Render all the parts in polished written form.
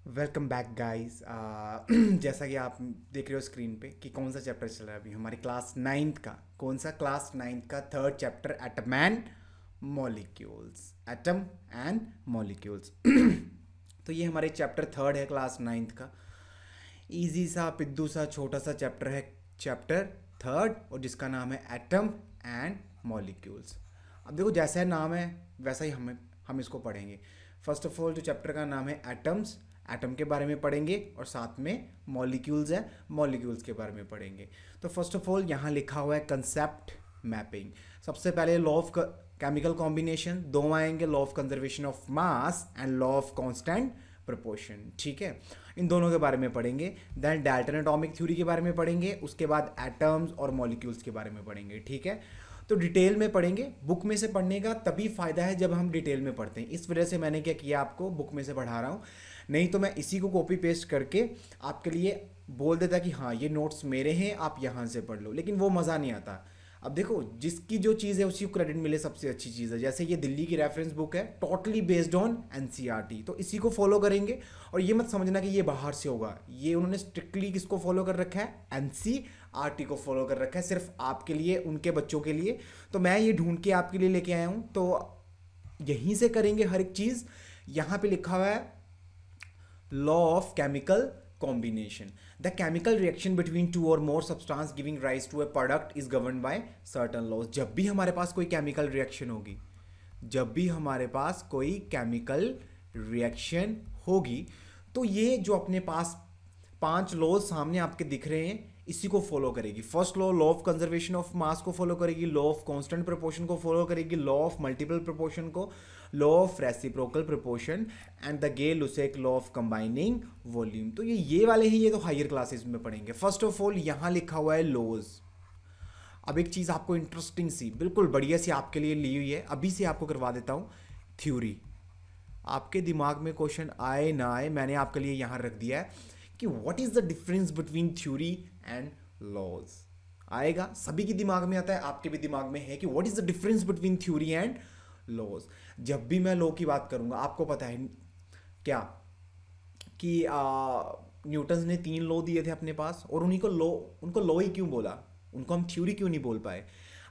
Welcome back guys. जैसा कि आप देख रहे हो स्क्रीन पे कि कौन सा चैप्टर चल रहा है अभी हमारी क्लास नाइन्थ का। कौन सा? क्लास नाइन्थ का third chapter, atom and molecules. Atom and molecules. तो ये हमारे चैप्टर थर्ड है क्लास नाइन्थ का। इजी सा पिद्दू सा छोटा सा चैप्टर है, चैप्टर थर्ड, और जिसका नाम है एटम एंड मॉलिक्यूल्स। अब देखो, जैसा नाम है वैसा ही हम इसको पढ़ेंगे। फर्स्ट ऑफ ऑल जो चैप्टर का नाम है एटम्स, एटम के बारे में पढ़ेंगे, और साथ में मॉलिक्यूल्स है, मॉलिक्यूल्स के बारे में पढ़ेंगे। तो फर्स्ट ऑफ ऑल यहाँ लिखा हुआ है कंसेप्ट मैपिंग। सबसे पहले लॉ ऑफ केमिकल कॉम्बिनेशन, दो आएंगे, law of conservation of mass and law of constant proportion. ठीक है, इन दोनों के बारे में पढ़ेंगे। देन डाल्टन एटॉमिक थ्योरी के बारे में पढ़ेंगे, उसके बाद एटम्स और मॉलिक्यूल्स के बारे में पढ़ेंगे। ठीक है, तो डिटेल में पढ़ेंगे। बुक में से पढ़ने का तभी फ़ायदा है जब हम डिटेल में पढ़ते हैं। इस वजह से मैंने क्या किया, आपको बुक में से पढ़ा रहा हूँ। नहीं तो मैं इसी को कॉपी पेस्ट करके आपके लिए बोल देता कि हाँ ये नोट्स मेरे हैं, आप यहाँ से पढ़ लो, लेकिन वो मज़ा नहीं आता। अब देखो, जिसकी जो चीज़ है उसी को क्रेडिट मिले, सबसे अच्छी चीज़ है। जैसे ये दिल्ली की रेफरेंस बुक है, टोटली बेस्ड ऑन एनसीईआरटी, तो इसी को फॉलो करेंगे। और ये मत समझना कि ये बाहर से होगा, ये उन्होंने स्ट्रिक्टली किसको फॉलो कर रखा है, एनसीईआरटी को फॉलो कर रखा है, सिर्फ आपके लिए, उनके बच्चों के लिए। तो मैं ये ढूंढ के आपके लिए लेके आया हूँ, तो यहीं से करेंगे हर एक चीज़। यहाँ पे लिखा हुआ है law of chemical combination. The chemical reaction between two or more substance giving rise to a product is governed by certain laws. जब भी हमारे पास कोई केमिकल रिएक्शन होगी, जब भी हमारे पास कोई केमिकल रिएक्शन होगी, तो ये जो अपने पास 5 लॉज सामने आपके दिख रहे हैं, इसी को फॉलो करेगी। First law, law of conservation of mass को फॉलो करेगी, लॉ ऑफ कांस्टेंट प्रोपोर्शन को फॉलो करेगी, लॉ ऑफ मल्टीपल प्रोपोर्शन को, law of reciprocal proportion, and the Gay Lussac law of combining volume. तो ये वाले हैं, ये तो हायर क्लासेस में पढ़ेंगे। फर्स्ट ऑफ ऑल यहाँ लिखा हुआ है लॉज। अब एक चीज़ आपको इंटरेस्टिंग सी, बिल्कुल बढ़िया सी आपके लिए ली हुई है, अभी से आपको करवा देता हूँ। थ्योरी, आपके दिमाग में क्वेश्चन आए ना आए, मैंने आपके लिए यहाँ रख दिया है कि what is the difference between theory and laws. आएगा, सभी के दिमाग में आता है, आपके भी दिमाग में है कि what is the difference between theory and laws. जब भी मैं लॉ की बात करूंगा, आपको पता है क्या कि न्यूटन ने 3 लॉ दिए थे अपने पास, और उन्हीं को लॉ, उनको लॉ ही क्यों बोला, उनको हम थ्योरी क्यों नहीं बोल पाए।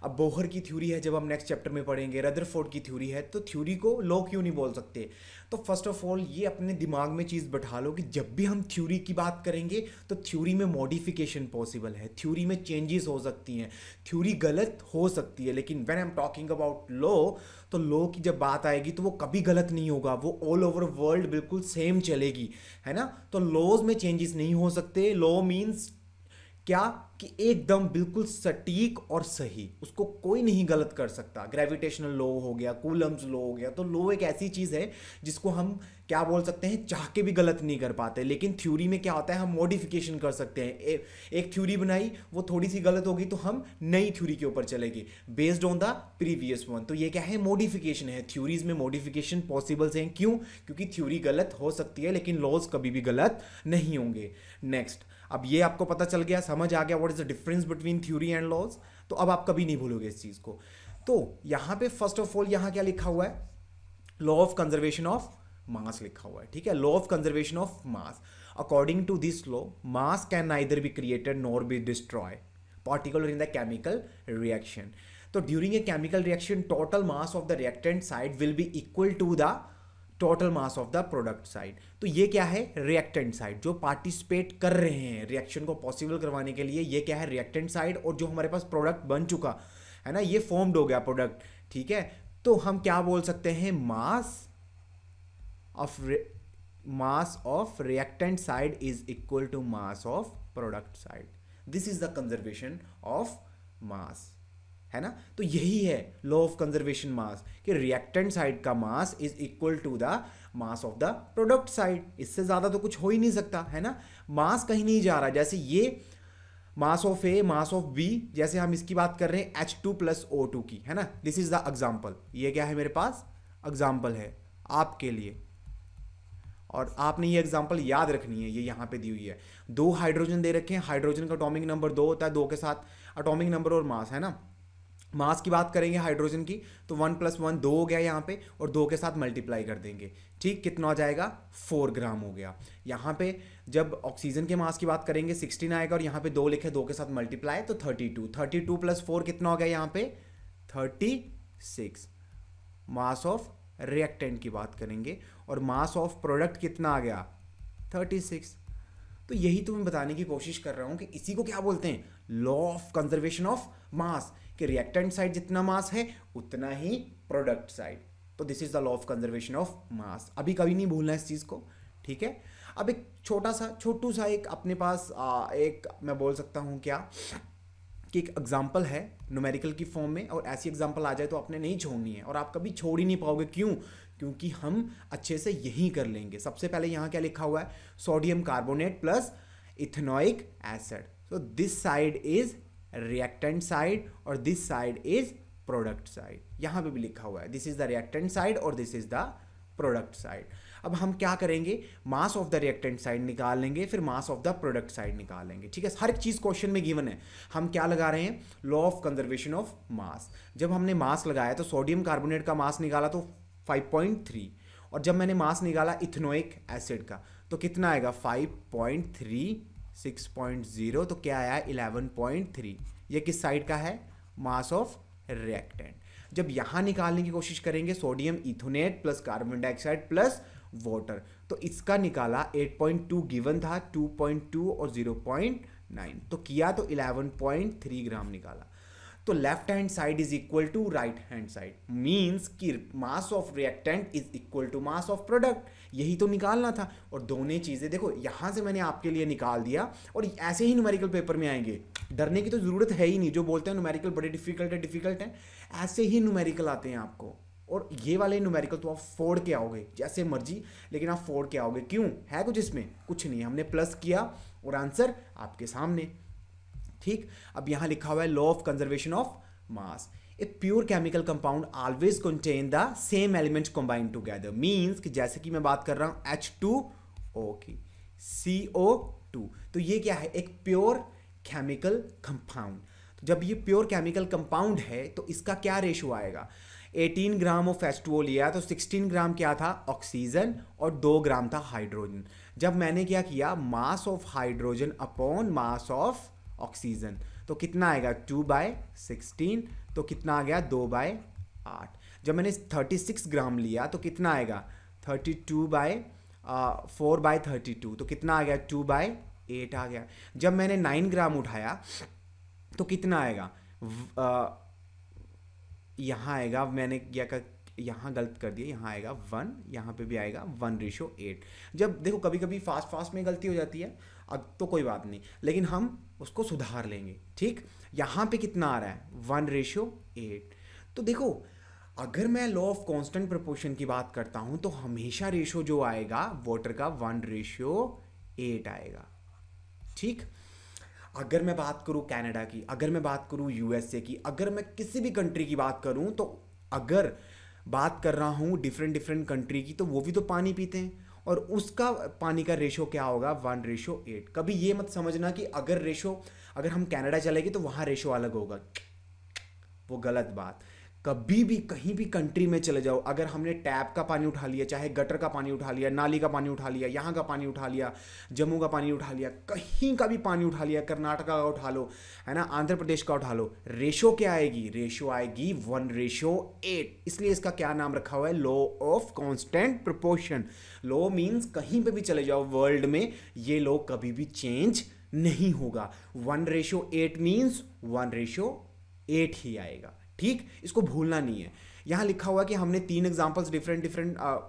अब बोहर की थ्योरी है, जब हम नेक्स्ट चैप्टर में पढ़ेंगे, रदरफोर्ड की थ्योरी है, तो थ्योरी को लॉ क्यों नहीं बोल सकते। तो फर्स्ट ऑफ ऑल ये अपने दिमाग में चीज़ बैठा लो कि जब भी हम थ्योरी की बात करेंगे तो थ्योरी में मॉडिफिकेशन पॉसिबल है, थ्योरी में चेंजेस हो सकती हैं, थ्योरी गलत हो सकती है, लेकिन when I am talking about law, तो लॉ की जब बात आएगी तो वो कभी गलत नहीं होगा, वो ऑल ओवर वर्ल्ड बिल्कुल सेम चलेगी, है ना। तो लॉज में चेंजेस नहीं हो सकते। लॉ मीन्स क्या कि एकदम बिल्कुल सटीक और सही, उसको कोई नहीं गलत कर सकता। ग्रेविटेशनल लॉ हो गया, कूलम्स लॉ हो गया, तो लॉ एक ऐसी चीज़ है जिसको हम क्या बोल सकते हैं, चाह के भी गलत नहीं कर पाते। लेकिन थ्योरी में क्या होता है, हम मॉडिफिकेशन कर सकते हैं। एक थ्योरी बनाई, वो थोड़ी सी गलत होगी तो हम नई थ्योरी के ऊपर चलेंगे based on the previous one. तो ये क्या है, मॉडिफिकेशन है। थ्योरीज में मॉडिफिकेशन पॉसिबल है, क्यों? क्योंकि थ्योरी गलत हो सकती है लेकिन लॉज कभी भी गलत नहीं होंगे। नेक्स्ट, अब ये आपको पता चल गया, समझ आ गया what is the difference between theory and laws, तो अब आप कभी नहीं भूलोगे इस चीज को। तो यहां पे फर्स्ट ऑफ ऑल यहां क्या लिखा हुआ है, law of conservation of mass लिखा हुआ है। ठीक है, law of conservation of mass, according to this law mass can neither be created nor be destroy particular in the chemical reaction. So during a chemical reaction, total mass of the reactant side will be equal to the total mass of the product side. तो ये क्या है, reactant side, जो participate कर रहे हैं reaction को possible करवाने के लिए, ये क्या है, रिएक्टेंट साइड। और जो हमारे पास प्रोडक्ट बन चुका है ना, ये फॉर्म्ड हो गया प्रोडक्ट। ठीक है, तो हम क्या बोल सकते हैं, mass of reactant side is equal to mass of product side. This is the conservation of mass, है ना। तो यही है लॉ ऑफ कंजर्वेशन मास, कि रिएक्टेंट साइड का mass is equal to the mass of the product side. इससे ज्यादा तो कुछ हो ही नहीं सकता, है ना। मास कहीं नहीं जा रहा, जैसे ये mass of A, mass of B, जैसे हम इसकी बात कर रहे हैं H2 प्लस O2 की, है ना। दिस इज द एग्जाम्पल, ये क्या है मेरे पास, एग्जाम्पल है आपके लिए, और आपने ये एग्जांपल याद रखनी है। ये यहाँ पे दी हुई है, 2 हाइड्रोजन दे रखे हैं, हाइड्रोजन का एटॉमिक नंबर 2 होता है, 2 के साथ एटॉमिक नंबर और मास, है ना। मास की बात करेंगे हाइड्रोजन की, तो 1+1 2 हो गया यहाँ पे, और 2 के साथ मल्टीप्लाई कर देंगे, ठीक, कितना हो जाएगा 4 ग्राम हो गया। यहाँ पे जब ऑक्सीजन के मास की बात करेंगे 16 आएगा, और यहाँ पे 2 लिखे, 2 के साथ मल्टीप्लाई तो 32, 32+4 कितना हो गया यहाँ पे 36। मास ऑफ रिएक्टेंट की बात करेंगे, और मास ऑफ प्रोडक्ट कितना आ गया 36। तो यही तो मैं बताने की कोशिश कर रहा हूं कि इसी को क्या बोलते हैं, लॉ ऑफ कंजर्वेशन ऑफ मास, कि रिएक्टेंट साइड जितना मास है उतना ही प्रोडक्ट साइड। तो this is the law of conservation of मास, अभी कभी नहीं भूलना इस चीज को, ठीक है। अब एक छोटू सा एक अपने पास एक मैं बोल सकता हूं क्या कि एक एग्जाम्पल है न्यूमेरिकल की फॉर्म में, और ऐसी एग्जाम्पल आ जाए तो आपने नहीं छोड़नी है, और आप कभी छोड़ ही नहीं पाओगे। क्यों? क्योंकि हम अच्छे से यही कर लेंगे। सबसे पहले यहाँ क्या लिखा हुआ है, sodium carbonate plus ethanoic acid. So this side is reactant side और this side is product side. यहाँ पे भी लिखा हुआ है this is the reactant side और this is the product side. अब हम क्या करेंगे, mass of the reactant side निकाल लेंगे, फिर mass of the product side निकाल लेंगे, ठीक है। हर एक चीज क्वेश्चन में गिवन है। हम क्या लगा रहे हैं, लॉ ऑफ कंजर्वेशन ऑफ मास। जब हमने मास लगाया तो सोडियम कार्बोनेट का मास निकाला तो 5.3, और जब मैंने मास निकाला इथेनोइक एसिड का तो कितना आएगा 5.3, 6.0, तो क्या आया 11.3। ये किस साइड का है, मास ऑफ रिएक्टेंट। जब यहां निकालने की कोशिश करेंगे sodium ethanoate plus carbon dioxide plus water, तो इसका निकाला 8.2 गिवन था, 2.2 और 0.9, तो किया तो 11.3 ग्राम निकाला। तो left hand side is equal to right hand side, means कि mass of reactant is equal to mass of product. यही तो निकालना था, और दोनों चीजें देखो यहां से मैंने आपके लिए निकाल दिया, और ऐसे ही न्यूमेरिकल पेपर में आएंगे। डरने की तो जरूरत है ही नहीं, जो बोलते हैं न्यूमेरिकल बड़े डिफिकल्ट है, ऐसे ही न्यूमेरिकल आते हैं आपको। और ये वाले न्यूमेरिकल तो आप फोड़ के आओगे जैसे मर्जी, लेकिन आप फोड़ के आओगे। क्यों? है कुछ इसमें? कुछ नहीं, हमने प्लस किया और आंसर आपके सामने, ठीक। अब यहां लिखा हुआ है law of conservation of mass. A pure chemical compound always contain the same elements combined together, means कि जैसे कि मैं बात कर रहा हूं H2O की, CO2, तो ये क्या है, एक प्योर केमिकल कंपाउंड। तो जब ये प्योर केमिकल कंपाउंड है तो इसका क्या रेशो आएगा, 18 ग्राम ऑफ H2O लिया तो 16 ग्राम क्या था ऑक्सीजन और 2 ग्राम था हाइड्रोजन। जब मैंने क्या किया, mass of hydrogen upon mass of oxygen, तो कितना आएगा 2/16, तो कितना आ गया 2/8। जब मैंने 36 ग्राम लिया तो कितना आएगा 4/32, तो कितना आ गया 2/8 आ गया। जब मैंने 9 ग्राम उठाया तो कितना आएगा, यहाँ आएगा, मैंने यहाँ गलत कर दिया, यहाँ आएगा 1, यहाँ पे भी आएगा 1:8। जब देखो कभी कभी फास्ट में गलती हो जाती है, अब तो कोई बात नहीं, लेकिन हम उसको सुधार लेंगे, ठीक। यहाँ पे कितना आ रहा है 1:8। तो देखो अगर मैं लॉ ऑफ कांस्टेंट प्रोपोर्शन की बात करता हूँ तो हमेशा रेशो जो आएगा वाटर का 1:8 आएगा, ठीक। अगर मैं बात करूँ कनाडा की, अगर मैं बात करूँ यूएसए की, अगर मैं किसी भी कंट्री की बात करूँ, तो अगर बात कर रहा हूँ डिफरेंट कंट्री की, तो वो भी तो पानी पीते हैं, और उसका पानी का रेशो क्या होगा 1:8। कभी ये मत समझना कि अगर हम कनाडा चलेंगे तो वहाँ रेशो अलग होगा, वो गलत बात। कभी भी कहीं भी कंट्री में चले जाओ, अगर हमने टैप का पानी उठा लिया, चाहे गटर का पानी उठा लिया, नाली का पानी उठा लिया, यहाँ का पानी उठा लिया, जम्मू का पानी उठा लिया, कहीं का भी पानी उठा लिया, कर्नाटका का उठा लो, है ना, आंध्र प्रदेश का उठा लो, रेशो क्या आएगी, रेशो आएगी 1:8। इसलिए इसका क्या नाम रखा हुआ है, law of constant proportion. Law means कहीं पर भी चले जाओ वर्ल्ड में, ये लॉ कभी भी चेंज नहीं होगा। 1:8 मीन्स 1:8 ही आएगा, ठीक। इसको भूलना नहीं है। यहां लिखा हुआ कि हमने 3 एग्जांपल्स डिफरेंट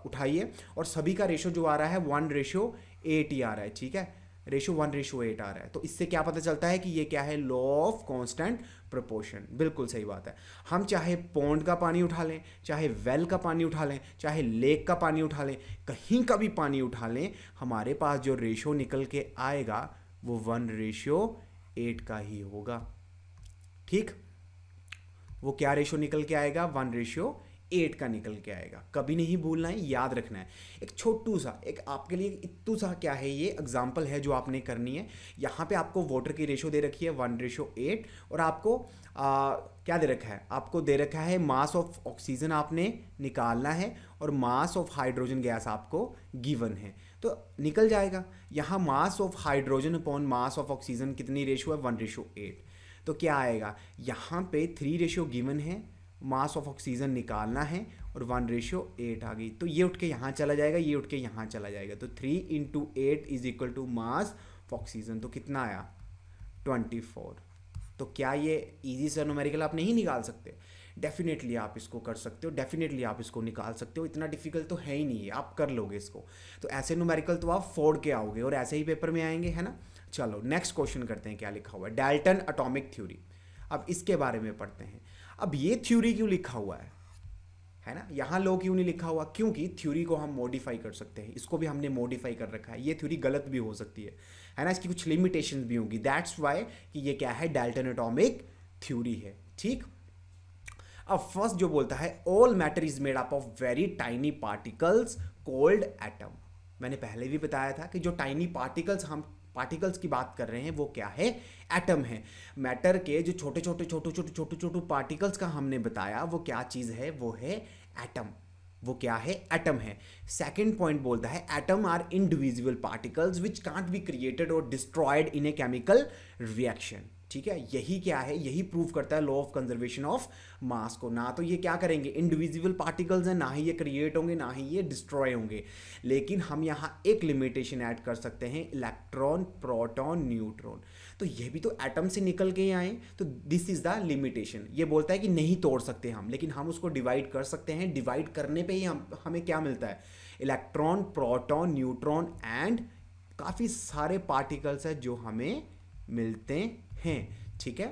उठाई है, और सभी का रेशो जो आ रहा है 1:8 ही आ रहा है, ठीक है, रेशो 1:8 आ रहा है। तो इससे क्या पता चलता है कि ये क्या है, लॉ ऑफ कांस्टेंट प्रोपोर्शन। बिल्कुल सही बात है। हम चाहे पॉन्ड का पानी उठा लें, चाहे वेल का पानी उठा लें, चाहे लेक का पानी उठा लें, कहीं का भी पानी उठा लें, हमारे पास जो रेशो निकल के आएगा वो 1:8 का ही होगा, ठीक। वो क्या रेशो निकल के आएगा, 1:8 का निकल के आएगा। कभी नहीं भूलना है, याद रखना है। एक छोटू सा, एक आपके लिए इत्तू सा क्या है, ये एग्जाम्पल है जो आपने करनी है। यहाँ पे आपको वाटर की रेशो दे रखी है 1:8, और आपको क्या दे रखा है आपको? दे रखा है मास ऑफ ऑक्सीजन आपने निकालना है और मास ऑफ हाइड्रोजन गैस आपको गिवन है, तो निकल जाएगा। यहाँ mass of hydrogen upon mass of oxygen कितनी रेशियो है? 1:8। तो क्या आएगा? यहाँ पे 3 रेशियो गिवन है, मास ऑफ ऑक्सीजन निकालना है और 1:8 आ गई, तो ये उठ के यहाँ चला जाएगा, ये उठ के यहाँ चला जाएगा, तो 3 × 8 is equal to mass of oxygen. तो कितना आया? 24। तो क्या ये इजी सा न्यूमेरिकल आप नहीं निकाल सकते? डेफिनेटली आप इसको कर सकते हो, डेफिनेटली आप इसको निकाल सकते हो, इतना डिफिकल्ट तो है ही नहीं है, आप कर लोगे इसको। तो ऐसे न्यूमेरिकल तो आप फोड़ के आओगे और ऐसे ही पेपर में आएंगे, है ना। चलो नेक्स्ट क्वेश्चन करते हैं, क्या लिखा हुआ है? Dalton atomic theory. अब इसके बारे में पढ़ते हैं। अब ये थ्योरी क्यों लिखा हुआ है ना? यहाँ लो क्यों नहीं लिखा हुआ? क्योंकि थ्योरी को हम मॉडिफाई कर सकते हैं, इसको भी हमने मॉडिफाई कर रखा है। ये थ्योरी गलत भी हो सकती है ना, इसकी कुछ लिमिटेशंस भी होंगी। दैट्स वाई कि ये क्या है? डाल्टन एटॉमिक थ्योरी है, ठीक। अब फर्स्ट जो बोलता है, all matter is made up of very tiny particles called atom. मैंने पहले भी बताया था कि जो टाइनी पार्टिकल्स की बात कर रहे हैं वो क्या है? एटम है। मैटर के जो छोटे छोटे पार्टिकल्स का हमने बताया वो क्या चीज है? वो है एटम। वो क्या है? एटम है। सेकंड पॉइंट बोलता है, atom are individual particles which can't be created or destroyed in a chemical reaction. ठीक है, यही क्या है? यही प्रूव करता है law of conservation of mass को। ना तो ये क्या करेंगे? इंडिविजुअल पार्टिकल्स हैं, ना ही ये क्रिएट होंगे, ना ही ये डिस्ट्रॉय होंगे। लेकिन हम यहाँ एक लिमिटेशन ऐड कर सकते हैं, इलेक्ट्रॉन, प्रोटॉन, न्यूट्रॉन। तो ये भी तो एटम से निकल के आए, तो दिस इज द लिमिटेशन। ये बोलता है कि नहीं तोड़ सकते हम, लेकिन हम उसको डिवाइड कर सकते हैं। डिवाइड करने पे ही हमें क्या मिलता है? इलेक्ट्रॉन, प्रोटॉन, न्यूट्रॉन एंड काफ़ी सारे पार्टिकल्स है जो हमें मिलते हैं, ठीक है।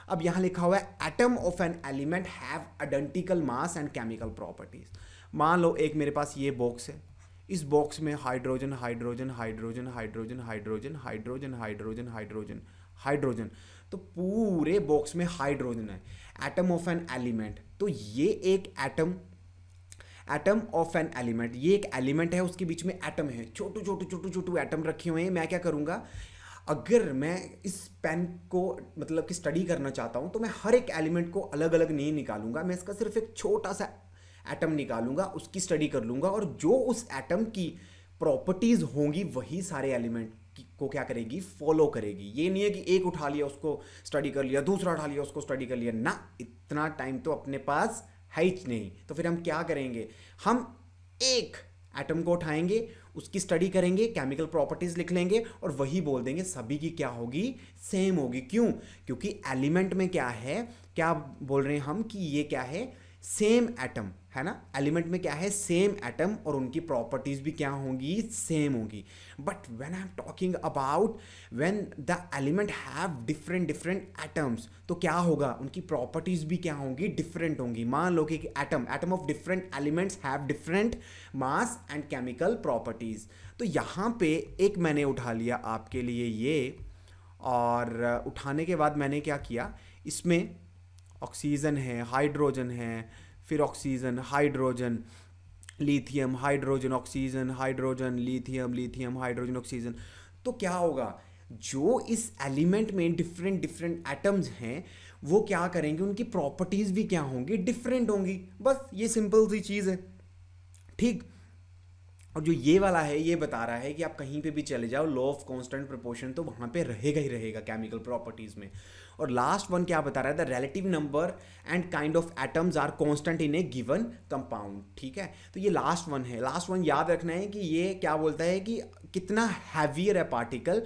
अब यहां लिखा हुआ है, atom of an element have identical mass and chemical properties. मान लो एक मेरे पास ये बॉक्स है, इस बॉक्स में hydrogen hydrogen hydrogen hydrogen hydrogen hydrogen hydrogen hydrogen hydrogen, तो पूरे बॉक्स में हाइड्रोजन है। एटम ऑफ एन एलिमेंट, तो ये एक एटम ऑफ एन एलिमेंट, ये एक एलिमेंट है, उसके बीच में एटम है, छोटू एटम रखे हुए हैं। मैं क्या करूंगा, अगर मैं इस पेन को मतलब कि स्टडी करना चाहता हूं तो मैं हर एक एलिमेंट को अलग अलग नहीं निकालूंगा, मैं इसका सिर्फ एक छोटा सा एटम निकालूंगा, उसकी स्टडी कर लूंगा, और जो उस एटम की प्रॉपर्टीज होंगी वही सारे एलिमेंट को क्या करेगी? फॉलो करेगी। ये नहीं है कि एक उठा लिया उसको स्टडी कर लिया, दूसरा उठा लिया उसको स्टडी कर लिया, ना, इतना टाइम तो अपने पास है ही नहीं। तो फिर हम क्या करेंगे? हम एक एटम को उठाएंगे, उसकी स्टडी करेंगे, केमिकल प्रॉपर्टीज लिख लेंगे और वही बोल देंगे, सभी की क्या होगी? सेम होगी। क्यों? क्योंकि एलिमेंट में क्या है, क्या बोल रहे हैं हम कि ये क्या है? सेम एटम है ना। एलिमेंट में क्या है? सेम एटम, और उनकी प्रॉपर्टीज भी क्या होंगी? सेम होंगी। But when I am talking about when the element have different atoms, तो क्या होगा? उनकी प्रॉपर्टीज भी क्या होंगी? डिफरेंट होंगी। मान लो कि atom of different elements have different mass and chemical properties. तो यहाँ पे एक मैंने उठा लिया आपके लिए ये, और उठाने के बाद मैंने क्या किया, इसमें ऑक्सीजन है, हाइड्रोजन है, फिर oxygen, hydrogen, lithium, hydrogen, oxygen, hydrogen, lithium, lithium, hydrogen, oxygen. तो क्या होगा? जो इस एलिमेंट में डिफरेंट एटम्स हैं वो क्या करेंगे? उनकी प्रॉपर्टीज भी क्या होंगी? डिफरेंट होंगी। बस ये सिंपल सी चीज़ है, ठीक। और जो ये वाला है ये बता रहा है कि आप कहीं पे भी चले जाओ, लॉ ऑफ कांस्टेंट प्रोपोर्शन तो वहाँ पे रहेगा ही रहेगा केमिकल प्रॉपर्टीज़ में। और लास्ट वन क्या बता रहा है? The relative number and kind of atoms are constant in a given compound, ठीक है। तो ये लास्ट वन है। लास्ट वन याद रखना है कि ये क्या बोलता है कि कितना हैवियर है पार्टिकल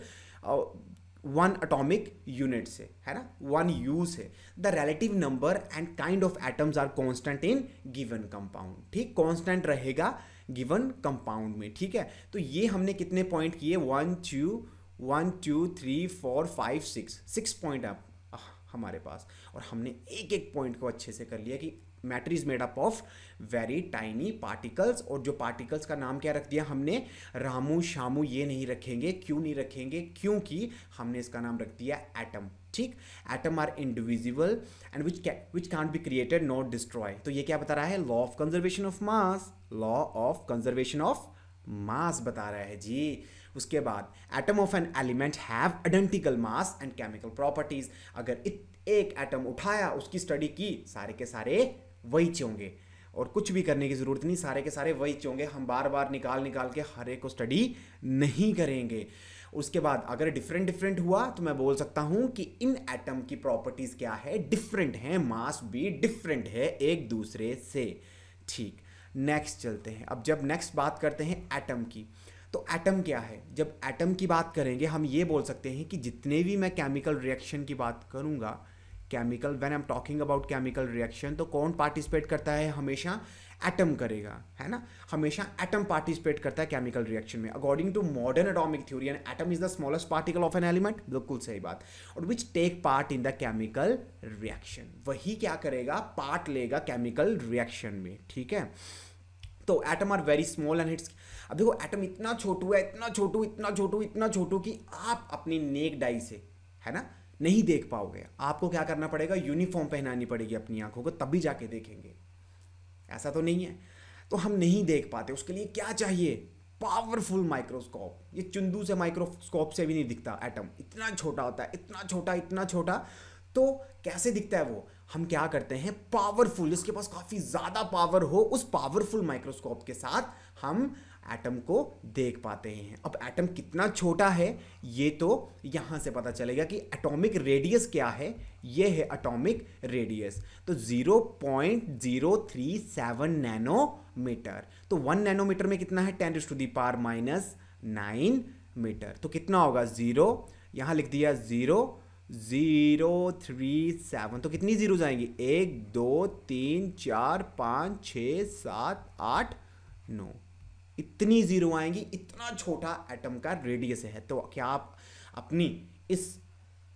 1 एटॉमिक यूनिट से, है ना, 1 U से। The relative number and kind of atoms are constant in given compound, ठीक, कांस्टेंट रहेगा गिवन कंपाउंड में, ठीक है। तो ये हमने कितने पॉइंट किए? 1 2 3 4 5 6 पॉइंट आप हमारे पास, और हमने एक एक पॉइंट को अच्छे से कर लिया कि matter is made up of very tiny particles. और जो पार्टिकल्स का नाम क्या रख दिया हमने? रामू शामू ये नहीं रखेंगे। क्यों नहीं रखेंगे? क्योंकि हमने इसका नाम रख दिया एटम, ठीक। Atom are indivisible and which can't be created not destroy. तो ये क्या बता रहा है? Law of conservation of mass, law of conservation of mass बता रहा है जी। उसके बाद atom of an element have identical mass and chemical properties. अगर एक एटम उठाया, उसकी स्टडी की, सारे के सारे वही होंगे और कुछ भी करने की जरूरत नहीं, सारे के सारे वही होंगे। हम बार बार निकाल निकाल के हर एक को स्टडी नहीं करेंगे। उसके बाद अगर डिफरेंट डिफरेंट हुआ तो मैं बोल सकता हूं कि इन एटम की प्रॉपर्टीज क्या है, डिफरेंट है, मास भी डिफरेंट है एक दूसरे से। ठीक, नेक्स्ट चलते हैं। अब जब नेक्स्ट बात करते हैं एटम की, तो एटम क्या है? जब एटम की बात करेंगे हम ये बोल सकते हैं कि जितने भी मैं केमिकल रिएक्शन की बात करूंगा, chemical, when I am talking about chemical reaction, तो कौन पार्टिसिपेट करता है? हमेशा एटम करेगा, है ना। हमेशा एटम पार्टिसिपेट करता है केमिकल रिएक्शन में। According to modern atomic theory, an atom is the smallest particle of an element, बिल्कुल सही बात, और which take part in the chemical reaction. वही क्या करेगा? पार्ट लेगा केमिकल रिएक्शन में, ठीक है। तो atom are very small and it's, अब देखो एटम इतना छोटू है, इतना छोटू, इतना छोटू, इतना छोटू कि आप अपनी नेक्ड आई से, है ना, नहीं देख पाओगे। आपको क्या करना पड़ेगा? यूनिफॉर्म पहनानी पड़ेगी अपनी आंखों को, तभी जाके देखेंगे। ऐसा तो नहीं है, तो हम नहीं देख पाते। उसके लिए क्या चाहिए? Powerful microscope. ये चुंदू से माइक्रोस्कोप से भी नहीं दिखता एटम, इतना छोटा होता है, इतना छोटा, इतना छोटा। तो कैसे दिखता है वो? हम क्या करते हैं? पावरफुल, जिसके पास काफी ज्यादा पावर हो, उस पावरफुल माइक्रोस्कोप के साथ हम एटम को देख पाते हैं। अब एटम कितना छोटा है ये तो यहां से पता चलेगा कि एटॉमिक रेडियस क्या है। ये है एटॉमिक रेडियस, तो 0.037 नैनोमीटर। तो 1 नैनोमीटर में कितना है? 10⁻⁻⁹ मीटर। तो कितना होगा? 0, यहां लिख दिया 0.037। तो कितनी जीरो जाएंगी? 1 2 3 4 5 6 7 8 9, इतनी जीरो आएंगी। इतना छोटा एटम का रेडियस है। तो क्या आप अपनी इस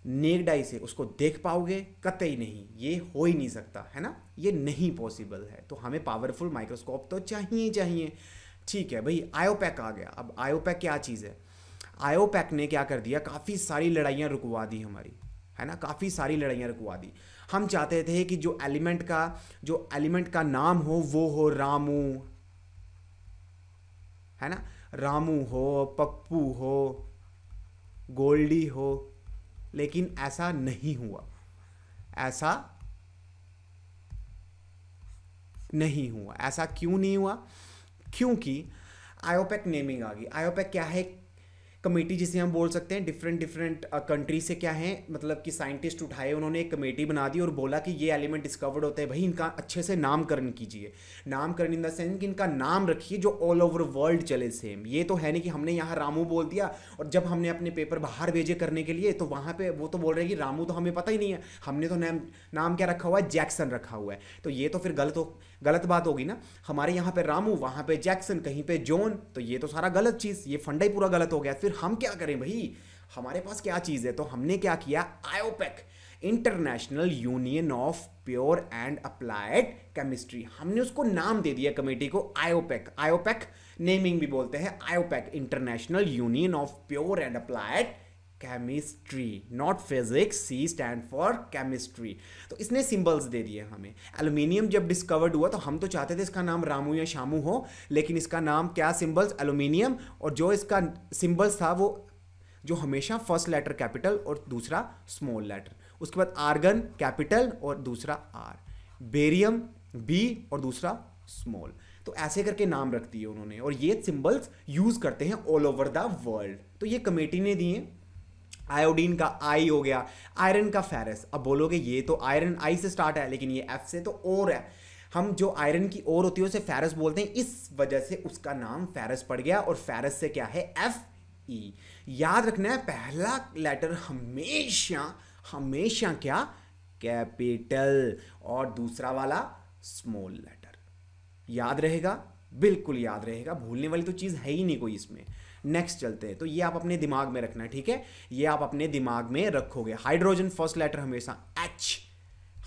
नेक्ड आई से उसको देख पाओगे? कतई नहीं, ये हो ही नहीं सकता, है ना, ये नहीं पॉसिबल है। तो हमें पावरफुल माइक्रोस्कोप तो चाहिए चाहिए। ठीक है भाई, आयोपैक आ गया। अब आयोपैक क्या चीज़ है? आयोपैक ने क्या कर दिया? काफ़ी सारी लड़ाइयाँ रुकवा दी हमारी, है ना, काफ़ी सारी लड़ाइयाँ रुकवा दी। हम चाहते थे कि जो एलिमेंट का नाम हो वो हो रामू, है ना, रामू हो, पप्पू हो, गोल्डी हो, लेकिन ऐसा नहीं हुआ। ऐसा नहीं हुआ। ऐसा क्यों नहीं हुआ? क्योंकि आयोपैक नेमिंग आ गई। आयोपैक क्या है? कमेटी जिसे हम बोल सकते हैं। डिफरेंट डिफरेंट कंट्री से क्या है, मतलब कि साइंटिस्ट उठाए, उन्होंने एक कमेटी बना दी और बोला कि ये एलिमेंट डिस्कवर्ड होते हैं भाई, इनका अच्छे से नामकरण कीजिए। नामकरण इन द सेंस कि इनका नाम रखिए जो ऑल ओवर वर्ल्ड चले सेम। ये तो है नहीं कि हमने यहाँ रामू बोल दिया और जब हमने अपने पेपर बाहर भेजे करने के लिए तो वहाँ पे वो तो बोल रहे हैं कि रामू तो हमें पता ही नहीं है, हमने तो नाम क्या रखा हुआ है? जैक्सन रखा हुआ है। तो ये तो फिर गलत बात होगी ना। हमारे यहाँ पे रामू, वहाँ पे जैक्सन, कहीं पे जॉन, तो ये तो सारा गलत चीज़, ये फंडा ही पूरा गलत हो गया। फिर हम क्या करें भाई? हमारे पास क्या चीज़ है? तो हमने क्या किया? IUPAC, international union of pure and applied chemistry, हमने उसको नाम दे दिया कमेटी को आयोपैक। आयोपैक नेमिंग भी बोलते हैं IUPAC, international union of pure and applied chemistry, not physics, C stand for chemistry. तो इसने सिंबल्स दे दिए हमें। एल्यूमिनियम जब डिस्कवर्ड हुआ तो हम तो चाहते थे इसका नाम रामू या शामू हो, लेकिन इसका नाम क्या? सिंबल्स एल्यूमिनियम, और जो इसका सिंबल्स था वो जो हमेशा फर्स्ट लेटर कैपिटल और दूसरा स्मॉल लेटर, उसके बाद आर्गन कैपिटल और दूसरा आर, बेरियम बी और दूसरा स्मॉल। तो ऐसे करके नाम रख दिए उन्होंने, और ये सिंबल्स यूज करते हैं ऑल ओवर द वर्ल्ड। तो ये कमेटी ने दिए। आयोडीन का आई हो गया, आयरन का फेरस। अब बोलोगे ये तो आयरन आई से स्टार्ट है, लेकिन ये एफ से तो और है। हम जो आयरन की ओर होती है उसे फेरस बोलते हैं, इस वजह से उसका नाम फेरस पड़ गया। और फेरस से क्या है? F E. याद रखना है, पहला लेटर हमेशा हमेशा क्या? कैपिटल, और दूसरा वाला स्मॉल लेटर। याद रहेगा? बिल्कुल याद रहेगा, भूलने वाली तो चीज़ है ही नहीं कोई इसमें। नेक्स्ट चलते हैं। तो ये आप अपने दिमाग में रखना है, ठीक है, ये आप अपने दिमाग में रखोगे। हाइड्रोजन फर्स्ट लेटर हमेशा एच,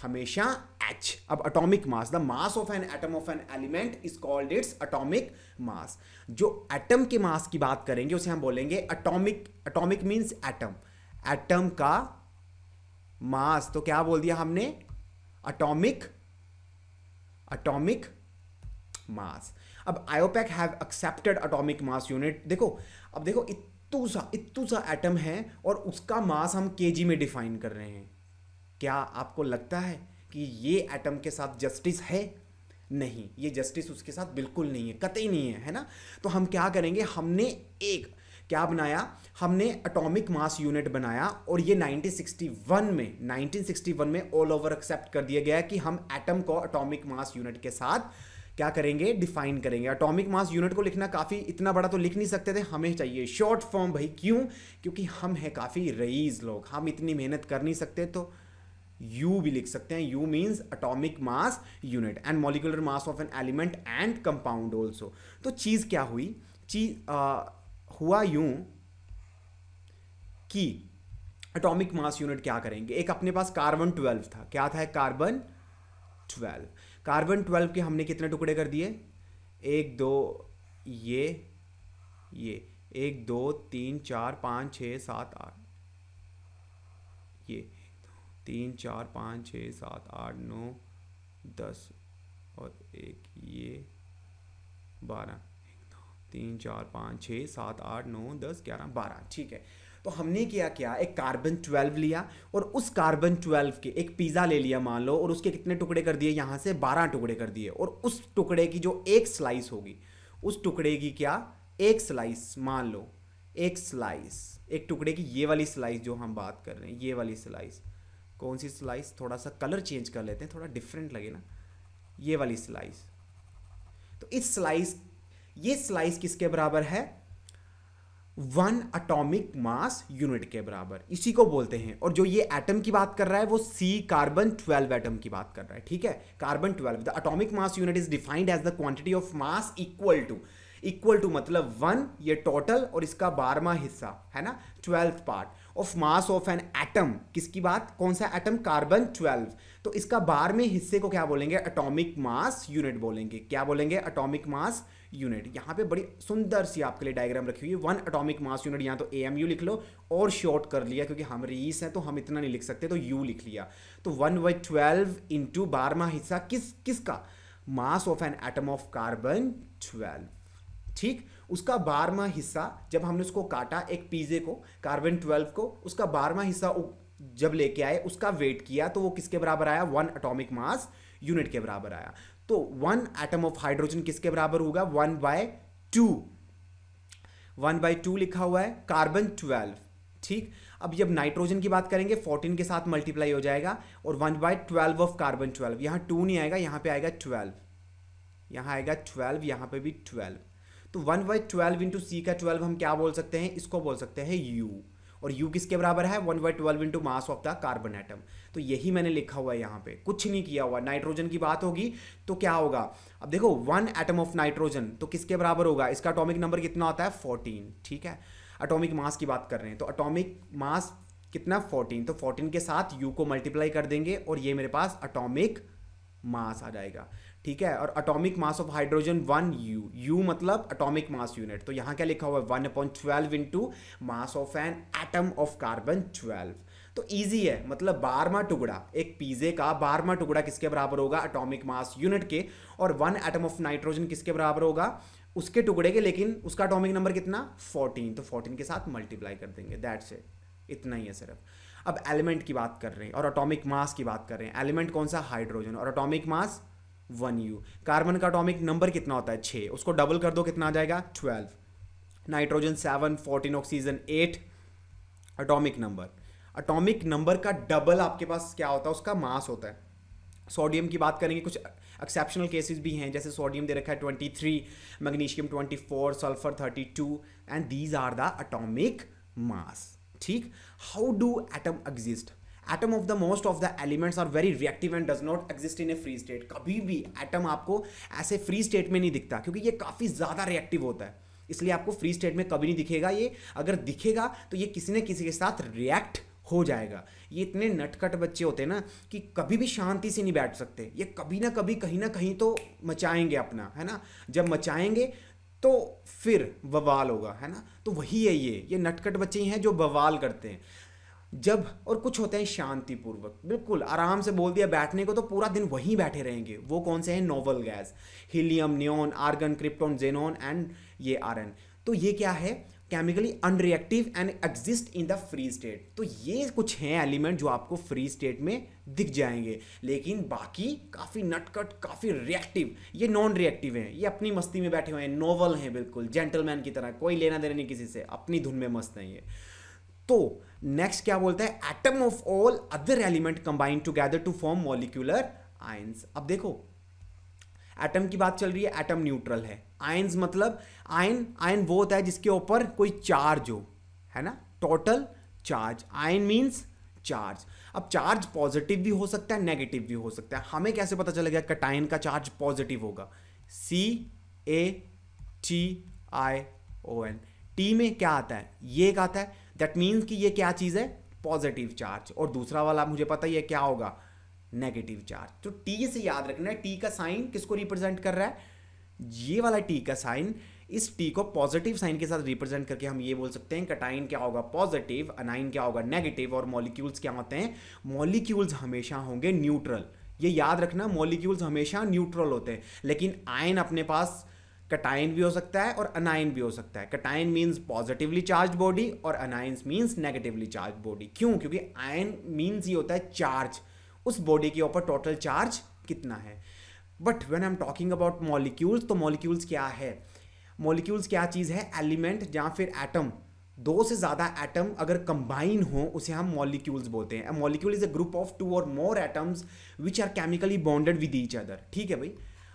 हमेशा एच। अब atomic mass, the mass of an atom of an element is called its atomic mass. जो एटम के मास की बात करेंगे उसे हम बोलेंगे atomic. Atomic means atom, atom का मास। तो क्या बोल दिया हमने? Atomic mass. अब IUPAC have accepted atomic mass unit. देखो अब देखो इत्तू सा एटम है और उसका मास हम केजी में डिफाइन कर रहे हैं। क्या आपको लगता है कि ये एटम के साथ जस्टिस है? नहीं, ये जस्टिस उसके साथ बिल्कुल नहीं है, कतई नहीं है, है ना। तो हम क्या करेंगे, हमने एक क्या बनाया, हमने एटॉमिक मास यूनिट बनाया और ये 1961 में ऑल ओवर एक्सेप्ट कर दिया गया कि हम एटम को एटॉमिक मास यूनिट के साथ क्या करेंगे, डिफाइन करेंगे। एटॉमिक मास यूनिट को लिखना काफ़ी इतना बड़ा तो लिख नहीं सकते थे, हमें चाहिए शॉर्ट फॉर्म भाई। क्यों? क्योंकि हम हैं काफ़ी रईस लोग, हम इतनी मेहनत कर नहीं सकते, तो यू भी लिख सकते हैं। You means atomic mass unit and molecular mass of an element and compound also. तो चीज़ क्या हुई, हुआ यूं कि एटॉमिक मास यूनिट क्या करेंगे, एक अपने पास कार्बन 12 था। क्या था? कार्बन 12। कार्बन 12 के हमने कितने टुकड़े कर दिए, 1 2 ये 1 2 3 4 5 6 7 8, ये 3 4 5 6 7 8 9 10 और एक ये 12, 3 4 5 6 7 8 9 10 11 12। ठीक है, तो हमने क्या एक कार्बन 12 लिया और उस कार्बन 12 के एक पिज़्ज़ा ले लिया मान लो, और उसके कितने टुकड़े कर दिए, यहाँ से 12 टुकड़े कर दिए। और उस टुकड़े की जो एक स्लाइस होगी, उस टुकड़े की क्या एक स्लाइस मान लो, एक स्लाइस, एक टुकड़े की ये वाली स्लाइस जो हम बात कर रहे हैं, ये वाली स्लाइस, कौन सी स्लाइस, थोड़ा सा कलर चेंज कर लेते हैं, थोड़ा डिफरेंट लगे ना, ये वाली स्लाइस। तो इस स्लाइस, ये स्लाइस किसके बराबर है, 1 एटॉमिक मास यूनिट के बराबर, इसी को बोलते हैं। और जो ये एटम की बात कर रहा है वो सी कार्बन 12 एटम की बात कर रहा है। ठीक है, carbon 12, the atomic mass unit is defined as the quantity of mass equal to मतलब 1 ये टोटल और इसका 12वां हिस्सा है ना, 12th part of mass of an atom. किसकी बात, कौन सा एटम, कार्बन 12। तो इसका 12वें हिस्से को क्या बोलेंगे, एटॉमिक मास यूनिट बोलेंगे। क्या बोलेंगे, एटॉमिक मास यूनिट। यहाँ पे बड़ी सुंदर सी आपके लिए डायग्राम रखी हुई है, 1 एटॉमिक मास यूनिट, यहाँ तो AMU लिख लो और शॉर्ट कर लिया क्योंकि हम रईस हैं तो हम इतना नहीं लिख सकते, तो U लिख लिया। तो 1/12 इंटू 12वां हिस्सा किसका, mass of an atom of carbon 12। ठीक, उसका 12वां हिस्सा जब हमने उसको काटा, एक पिज़्ज़े को, कार्बन 12 को, उसका 12वां हिस्सा जब लेके आए, उसका वेट किया, तो वो किसके बराबर आया, 1 एटॉमिक मास यूनिट के बराबर आया। तो 1 एटम ऑफ हाइड्रोजन किसके बराबर होगा, 1/2 लिखा हुआ है, कार्बन 12। ठीक, अब जब नाइट्रोजन की बात करेंगे 14 के साथ मल्टीप्लाई हो जाएगा और 1/12 ऑफ कार्बन 12, यहाँ 2 नहीं आएगा, यहाँ पे आएगा 12, यहाँ आएगा 12, यहाँ पे भी 12। तो 1/12 इंटू सी का 12 हम क्या बोल सकते हैं, इसको बोल सकते हैं U। और U किसके बराबर है, 1/12 into mass of the carbon atom. तो यही मैंने लिखा हुआ है यहाँ पे, कुछ नहीं किया हुआ। नाइट्रोजन की बात होगी तो क्या होगा, अब देखो 1 एटम ऑफ नाइट्रोजन तो किसके बराबर होगा, इसका एटॉमिक नंबर कितना होता है, 14। ठीक है, एटॉमिक मास की बात कर रहे हैं तो एटॉमिक मास कितना, 14। तो 14 के साथ U को मल्टीप्लाई कर देंगे और ये मेरे पास एटॉमिक मास आ जाएगा। ठीक है, और atomic mass of hydrogen 1U, U मतलब एटॉमिक मास यूनिट। तो यहाँ क्या लिखा हुआ है, 1/12 into mass of an atom of carbon 12। तो इजी है, मतलब 12वां टुकड़ा, एक पिज़्ज़े का 12वां टुकड़ा किसके बराबर होगा, एटॉमिक मास यूनिट के। और 1 एटम ऑफ नाइट्रोजन किसके बराबर होगा, उसके टुकड़े के, लेकिन उसका एटॉमिक नंबर कितना, 14। तो 14 के साथ मल्टीप्लाई कर देंगे, दैट्स इट, इतना ही है सिर्फ। अब एलिमेंट की बात कर रहे हैं और एटॉमिक मास की बात कर रहे हैं। एलिमेंट कौन सा, हाइड्रोजन, और एटॉमिक मास 1U। कार्बन का एटॉमिक नंबर कितना होता है, 6, उसको डबल कर दो कितना आ जाएगा, 12। Nitrogen 7, 14 oxygen 8। एटॉमिक नंबर का डबल आपके पास क्या होता है, उसका मास होता है। सोडियम की बात करेंगे, कुछ एक्सेप्शनल केसेस भी हैं, जैसे सोडियम दे रखा है 23, magnesium 24, sulphur 32, and these are the atomic mass. ठीक, how do atom exist, atom of the most of the elements are very reactive and does not exist in a free state. कभी भी atom आपको ऐसे free state में नहीं दिखता क्योंकि ये काफ़ी ज़्यादा रिएक्टिव होता है, इसलिए आपको फ्री स्टेट में कभी नहीं दिखेगा। ये अगर दिखेगा तो ये किसी न किसी के साथ रिएक्ट हो जाएगा। ये इतने नटखट बच्चे होते हैं ना कि कभी भी शांति से नहीं बैठ सकते, ये कभी ना कभी कहीं ना कहीं तो मचाएंगे अपना, है ना। जब मचाएंगे तो फिर बवाल होगा, है ना। तो वही है ये नटखट बच्चे ही हैं जो बवाल करते हैं। जब, और कुछ होते हैं शांतिपूर्वक, बिल्कुल आराम से बोल दिया बैठने को तो पूरा दिन वहीं बैठे रहेंगे। वो कौन से हैं? Noble gas, helium, neon, argon, krypton, xenon and ये आरएन। तो ये क्या है? Chemically unreactive and exist in the free state. तो ये कुछ हैं एलिमेंट जो आपको फ्री स्टेट में दिख जाएंगे, लेकिन बाकी काफ़ी नटकट, काफ़ी रिएक्टिव, ये नॉन रिएक्टिव हैं, ये अपनी मस्ती में बैठे हुए हैं, नोवल हैं, बिल्कुल जेंटलमैन की तरह, कोई लेना देना नहीं किसी से, अपनी धुन में मस्त हैं ये। तो नेक्स्ट क्या बोलता है? Atom of all other element combined together to form molecular ions. अब देखो एटम की बात चल रही है, एटम न्यूट्रल है। आयंस मतलब आयन वो होता है जिसके ऊपर कोई चार्ज हो, है ना, total charge. Ion means charge. अब चार्ज पॉजिटिव भी हो सकता है, नेगेटिव भी हो सकता है। हमें कैसे पता चलेगा कैटायन का चार्ज पॉजिटिव होगा? CATION। टी में क्या आता है? ये एक आता है, दैट मीन्स कि ये क्या चीज़ है? Positive charge. और दूसरा वाला मुझे पता ही है क्या होगा? Negative charge. तो टी से याद रखना है, टी का साइन किसको रिप्रेजेंट कर रहा है? ये वाला टी का साइन, इस टी को पॉजिटिव साइन के साथ रिप्रेजेंट करके हम ये बोल सकते हैं कैटायन क्या होगा? पॉजिटिव, अनाइन क्या होगा? नेगेटिव। और मॉलिक्यूल्स क्या होते हैं? मॉलिक्यूल्स हमेशा होंगे न्यूट्रल। ये याद रखना, मॉलिक्यूल्स हमेशा न्यूट्रल होते हैं। लेकिन आयन अपने पास कैटायन भी हो सकता है और अनाइन भी हो सकता है। Cation means positively charge body और अनाइंस मीन्स नेगेटिवली चार्ज बॉडी। क्यों? क्योंकि आयन मीन्स ये होता है चार्ज, उस बॉडी के ऊपर टोटल चार्ज कितना है। But when I am talking about molecules, तो मॉलिक्यूल्स क्या है? मॉलिक्यूल्स क्या चीज़ है? एलिमेंट या फिर एटम, दो से ज़्यादा एटम अगर कंबाइन हो उसे हम मॉलिक्यूल्स बोलते हैं। Molecule is a group of 2 और more atoms which are chemically bonded with each other. ठीक है भाई,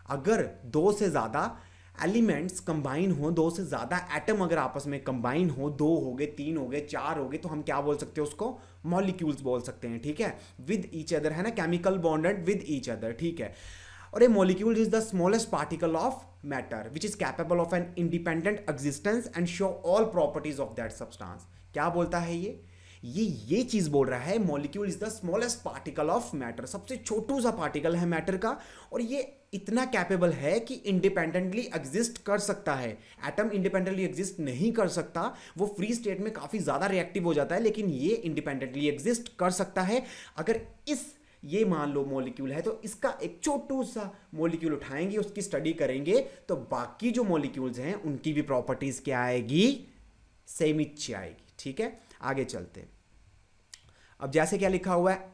अगर दो से ज़्यादा एलिमेंट्स कंबाइन हो, दो से ज़्यादा एटम अगर आपस में कंबाइन हो, 2 हो गए, 3 हो गए, 4 हो गए, तो हम क्या बोल सकते हैं? उसको मॉलिक्यूल्स बोल सकते हैं। ठीक है, विद ईच अदर, है ना, chemical bonded with each other. ठीक है, और a molecule is the smallest particle of matter which is capable of an independent existence and show all properties of that substance. क्या बोलता है ये चीज बोल रहा है, molecule is the smallest particle of matter, सबसे छोटू सा पार्टिकल है मैटर का, और ये इतना कैपेबल है कि इंडिपेंडेंटली एग्जिस्ट कर सकता है। एटम इंडिपेंडेंटली एग्जिस्ट नहीं कर सकता, वो फ्री स्टेट में काफी ज्यादा रिएक्टिव हो जाता है, लेकिन ये इंडिपेंडेंटली एग्जिस्ट कर सकता है। अगर ये मान लो मॉलिक्यूल है, तो इसका एक छोटू सा मॉलिक्यूल उठाएंगे, उसकी स्टडी करेंगे, तो बाकी जो मॉलिक्यूल्स हैं उनकी भी प्रॉपर्टीज क्या आएगी? सेम ही आएगी। ठीक है, आगे चलते हैं। अब जैसे क्या लिखा हुआ है,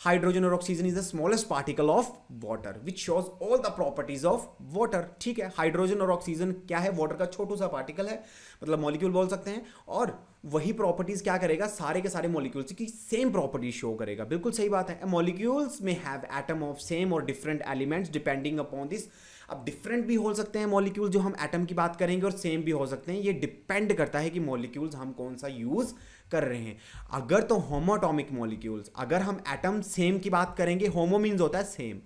हाइड्रोजन और oxygen is the smallest particle of water which shows all the properties of water. ठीक है, हाइड्रोजन और ऑक्सीजन क्या है? वाटर का छोटू सा पार्टिकल है, मतलब मॉलिक्यूल बोल सकते हैं, और वही प्रॉपर्टीज क्या करेगा? सारे के सारे मॉलिक्यूल्स की सेम प्रॉपर्टीज शो करेगा। बिल्कुल सही बात है। मॉलिक्यूल्स में हैव एटम ऑफ सेम और different elements depending upon this. अब डिफरेंट भी हो सकते हैं मॉलिक्यूल जो हम एटम की बात करेंगे, और सेम भी हो सकते हैं। ये डिपेंड करता है कि मॉलिक्यूल्स हम कौन सा यूज कर रहे हैं। अगर तो होमोटॉमिक मॉलिक्यूल्स, अगर हम एटम सेम की बात करेंगे, होमो मीन्स होता है सेम,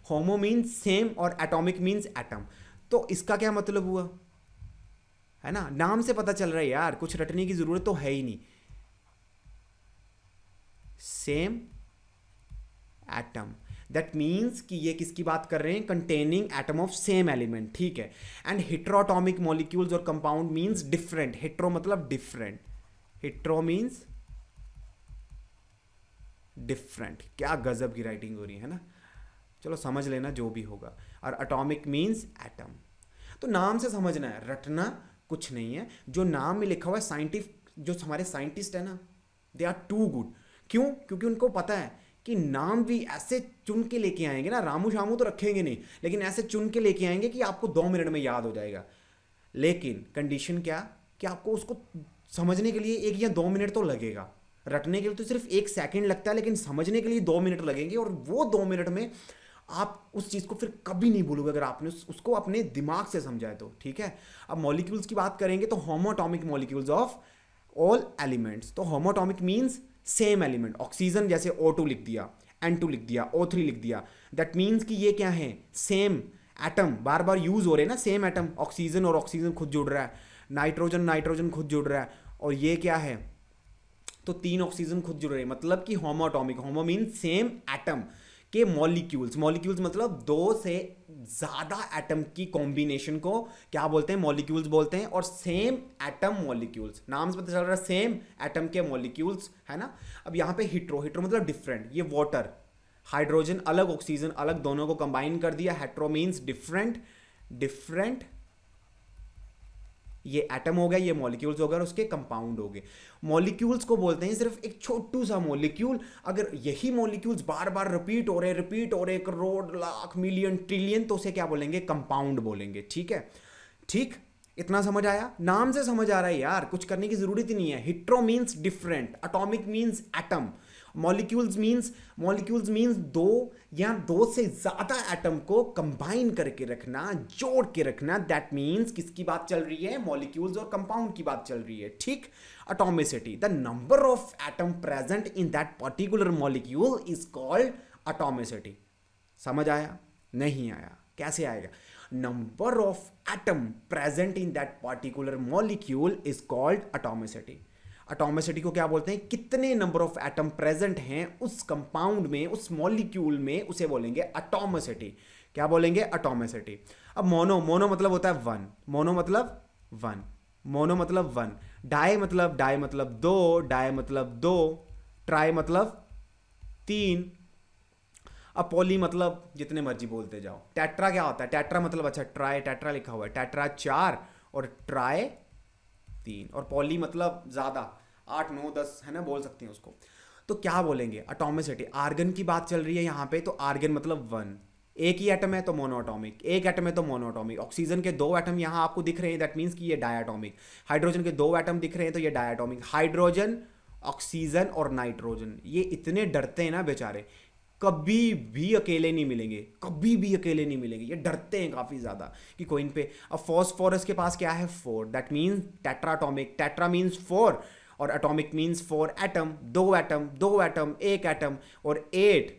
होमो मीन्स सेम और एटॉमिक मीन्स एटम, तो इसका क्या मतलब हुआ? है ना, नाम से पता चल रहा है यार, कुछ रटने की जरूरत तो है ही नहीं। सेम एटम, दैट मीन्स कि ये किसकी बात कर रहे हैं? Containing atom of same element. ठीक है, एंड हेटेरोटॉमिक मॉलिक्यूल्स और कंपाउंड मीन्स डिफरेंट। हेटेरो मतलब डिफरेंट, हेटेरो मीन्स डिफरेंट। क्या गजब की राइटिंग हो रही है ना, चलो समझ लेना जो भी होगा। और एटॉमिक मीन्स एटम। तो नाम से समझना है, रटना कुछ नहीं है। जो नाम में लिखा हुआ है, जो हमारे साइंटिस्ट है ना, दे आर टू गुड। क्यों? क्योंकि उनको पता है कि नाम भी ऐसे चुन के लेके आएंगे ना, रामू शामू तो रखेंगे नहीं, लेकिन ऐसे चुन के लेके आएंगे कि आपको 2 मिनट में याद हो जाएगा। लेकिन कंडीशन क्या? कि आपको उसको समझने के लिए 1 या 2 मिनट तो लगेगा। रटने के लिए तो सिर्फ 1 सेकंड लगता है, लेकिन समझने के लिए 2 मिनट लगेंगे, और वो 2 मिनट में आप उस चीज़ को फिर कभी नहीं भूलोगे अगर आपने उसको अपने दिमाग से समझाए तो। ठीक है, अब मॉलिक्यूल्स की बात करेंगे तो होमोटॉमिक मॉलिक्यूल्स ऑफ ऑल एलिमेंट्स। तो होमोटॉमिक मीन्स सेम एलिमेंट। ऑक्सीजन जैसे O2 लिख दिया, N2 लिख दिया, O3 लिख दिया, दैट मीन्स कि ये क्या है? सेम एटम, बार बार यूज हो रहे हैं ना सेम एटम। ऑक्सीजन और ऑक्सीजन खुद जुड़ रहा है, नाइट्रोजन खुद जुड़ रहा है, और ये क्या है? तो 3 ऑक्सीजन खुद जुड़ रहे हैं, मतलब कि homoatomic. Homo mean same atom. के मॉलिक्यूल्स, मॉलिक्यूल्स मतलब दो से ज़्यादा एटम की कॉम्बिनेशन को क्या बोलते हैं, मॉलिक्यूल्स बोलते हैं। और सेम एटम मॉलिक्यूल्स, नाम से पता चल रहा है सेम एटम के मॉलिक्यूल्स, है ना। अब यहाँ पे हिट्रो, हिट्रो मतलब डिफरेंट, ये वाटर, हाइड्रोजन अलग ऑक्सीजन अलग, दोनों को कंबाइन कर दिया, हेट्रो मीन्स डिफरेंट, डिफरेंट, ये एटम हो गया, ये मॉलिक्यूल्स हो गए और उसके कंपाउंड हो गए। मॉलिक्यूल्स को बोलते हैं सिर्फ एक छोटू सा मॉलिक्यूल, अगर यही मॉलिक्यूल्स बार बार रिपीट हो रहे करोड़ लाख मिलियन ट्रिलियन, तो उसे क्या बोलेंगे, कंपाउंड बोलेंगे। ठीक है, ठीक, इतना समझ आया, नाम से समझ आ रहा है यार, कुछ करने की जरूरत ही नहीं है। Hetero means different, atomic means atom, molecules means दो या दो से ज्यादा एटम को कंबाइन करके रखना, जोड़ के रखना। दैट मीन्स किसकी बात चल रही है, मॉलिक्यूल्स और कंपाउंड की बात चल रही है। ठीक, atomicity, the number of atom present in that particular molecule is called atomicity. समझ आया, नहीं आया, कैसे आएगा, number of atom present in that particular molecule is called atomicity. Atomicity को क्या बोलते हैं, कितने नंबर ऑफ एटम प्रेजेंट हैं उस कंपाउंड में, उस मॉलिक्यूल में, उसे बोलेंगे एटॉमिसिटी। क्या बोलेंगे, एटॉमिसिटी। अब मोनो, मोनो मतलब होता है वन, मोनो मतलब वन, मोनो मतलब वन। डाई मतलब दो, डाई मतलब दो, ट्राई मतलब तीन। अब पॉली मतलब जितने मर्जी बोलते जाओ। टेट्रा क्या होता है, टेट्रा मतलब, अच्छा ट्राई, टेट्रा लिखा हुआ है, टेट्रा 4 और ट्राई 3, और पॉली मतलब ज़्यादा, 8 9 10, है ना, बोल सकते हैं उसको। तो क्या बोलेंगे, एटॉमिसिटी। आर्गन की बात चल रही है यहाँ पे, तो आर्गन मतलब 1, एक ही एटम है तो मोनोएटॉमिक, एक एटम है तो मोनोएटॉमिक। ऑक्सीजन के 2 एटम यहाँ आपको दिख रहे हैं, दैट मीन्स कि ये डायएटॉमिक। हाइड्रोजन के 2 एटम दिख रहे हैं तो ये डायएटॉमिक। हाइड्रोजन, ऑक्सीजन और नाइट्रोजन, ये इतने डरते हैं ना बेचारे, कभी भी अकेले नहीं मिलेंगे, कभी भी अकेले नहीं मिलेंगे, ये डरते हैं काफ़ी ज़्यादा कि कोई इन पे। अब फॉस्फोरस के पास क्या है, 4, दैट मीन्स टेट्राटॉमिक, टेट्रा मीन्स 4 और atomic means 4 atom, 2 atom, 2 atom, 1 atom और 8।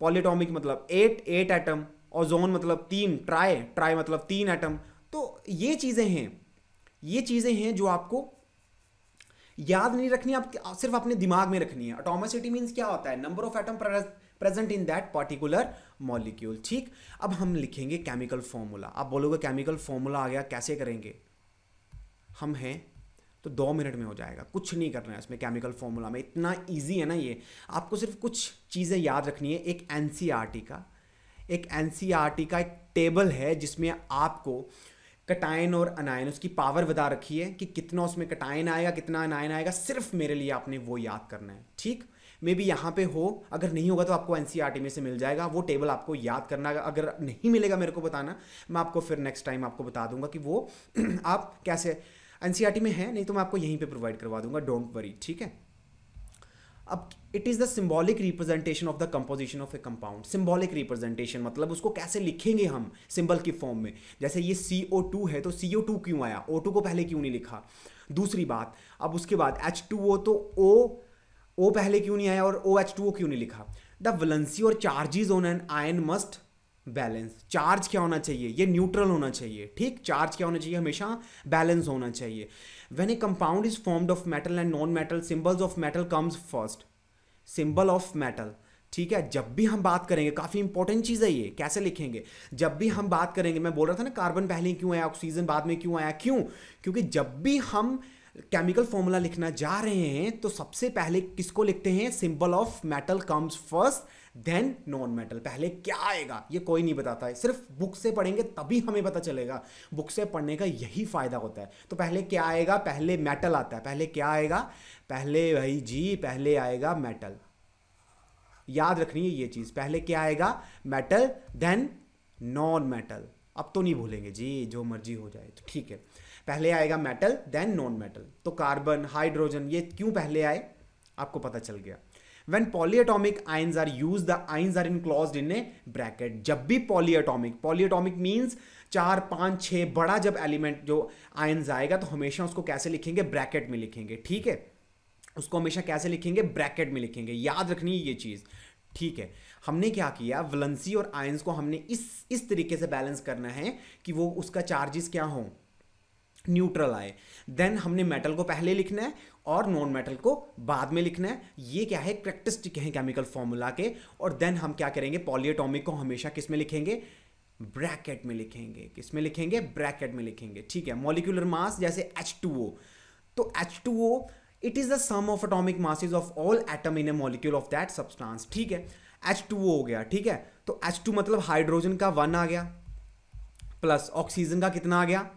पॉलीटॉमिक मतलब 8 एटम। ओजोन मतलब 3, ट्राई, ट्राई मतलब 3 एटम। तो ये चीज़ें हैं, ये चीज़ें हैं जो आपको याद नहीं रखनी, आप सिर्फ अपने दिमाग में रखनी है। एटॉमिसिटी मीन्स क्या होता है, number of atom present in that particular molecule. ठीक, अब हम लिखेंगे केमिकल फॉर्मूला। आप बोलोगे केमिकल फॉर्मूला आ गया, कैसे करेंगे, हम हैं तो 2 मिनट में हो जाएगा, कुछ नहीं करना है इसमें। केमिकल फॉर्मूला में इतना इजी है ना ये, आपको सिर्फ कुछ चीज़ें याद रखनी है। एक एनसीईआरटी का एक टेबल है जिसमें आपको कटायन और अनायन, उसकी पावर बता रखी है कि कितना उसमें कटायन आएगा, कितना अनायन आएगा। सिर्फ मेरे लिए आपने वो याद करना है। ठीक, मे बी यहाँ पे हो, अगर नहीं होगा तो आपको एनसीईआरटी में से मिल जाएगा वो टेबल, आपको याद करना। अगर नहीं मिलेगा मेरे को बताना, मैं आपको फिर नेक्स्ट टाइम आपको बता दूंगा कि वो आप कैसे, एनसीईआरटी में है, नहीं तो मैं आपको यहीं पे प्रोवाइड करवा दूंगा, डोंट वरी। ठीक है, अब it is the symbolic representation of the composition of A compound. Symbolic representation मतलब उसको कैसे लिखेंगे हम सिंबल की फॉर्म में। जैसे ये CO2 है तो CO2 क्यों आया, O2 को पहले क्यों नहीं लिखा। दूसरी बात, अब उसके बाद H2O, तो O पहले क्यों नहीं आया और OH2O क्यों नहीं लिखा। द वैलेंसी और charges on an ion must balance. Charge क्या होना चाहिए, ये न्यूट्रल होना चाहिए। ठीक, चार्ज क्या होना चाहिए, हमेशा बैलेंस होना चाहिए। When A compound is formed of metal and non metal, symbols of metal comes first. Symbol of metal, ठीक है, जब भी हम बात करेंगे, काफ़ी इंपॉर्टेंट चीज़ है ये, कैसे लिखेंगे। जब भी हम बात करेंगे, मैं बोल रहा था ना कार्बन पहले क्यों आया, ऑक्सीजन बाद में क्यों आया, क्यों, क्योंकि जब भी हम केमिकल फॉर्मूला लिखना जा रहे हैं तो सबसे पहले किसको लिखते हैं, symbol of metal comes first then non metal. पहले क्या आएगा ये कोई नहीं बताता है, सिर्फ बुक से पढ़ेंगे तभी हमें पता चलेगा। बुक से पढ़ने का यही फायदा होता है। तो पहले क्या आएगा, पहले मेटल आता है। पहले क्या आएगा, पहले भाई जी, पहले आएगा मेटल। याद रखनी है ये चीज़, पहले क्या आएगा, मेटल देन नॉन मेटल। अब तो नहीं भूलेंगे जी, जो मर्जी हो जाए तो ठीक है। पहले आएगा मेटल देन नॉन मेटल। तो कार्बन, हाइड्रोजन, ये क्यों पहले आए आपको पता चल गया। When polyatomic ions are used, the ions are enclosed in a bracket. जब भी polyatomic means 4 5 6 बड़ा जब एलिमेंट जो आयंस आएगा तो हमेशा उसको कैसे लिखेंगे, ब्रैकेट में लिखेंगे। ठीक है, उसको हमेशा कैसे लिखेंगे, ब्रैकेट में लिखेंगे। याद रखनी है ये चीज़। ठीक है, हमने क्या किया, वैलेंसी और आयंस को हमने इस तरीके से बैलेंस करना है कि वो उसका चार्जेस क्या हों, न्यूट्रल आए, देन हमने मेटल को पहले लिखना है और नॉन मेटल को बाद में लिखना है। ये क्या है, कैरेक्टरिस्टिक है केमिकल फॉर्मूला के। और देन हम क्या करेंगे, पॉलीएटॉमिक को हमेशा किस में लिखेंगे, ब्रैकेट में लिखेंगे। किस में लिखेंगे, ब्रैकेट में लिखेंगे, ठीक है। मॉलिक्यूलर मास जैसे H2O, तो H2O it is the sum of atomic masses of all atom in a molecule of that substance, ठीक है। H2O हो गया, ठीक है। तो H2 मतलब हाइड्रोजन का 1 आ गया, प्लस ऑक्सीजन का कितना आ गया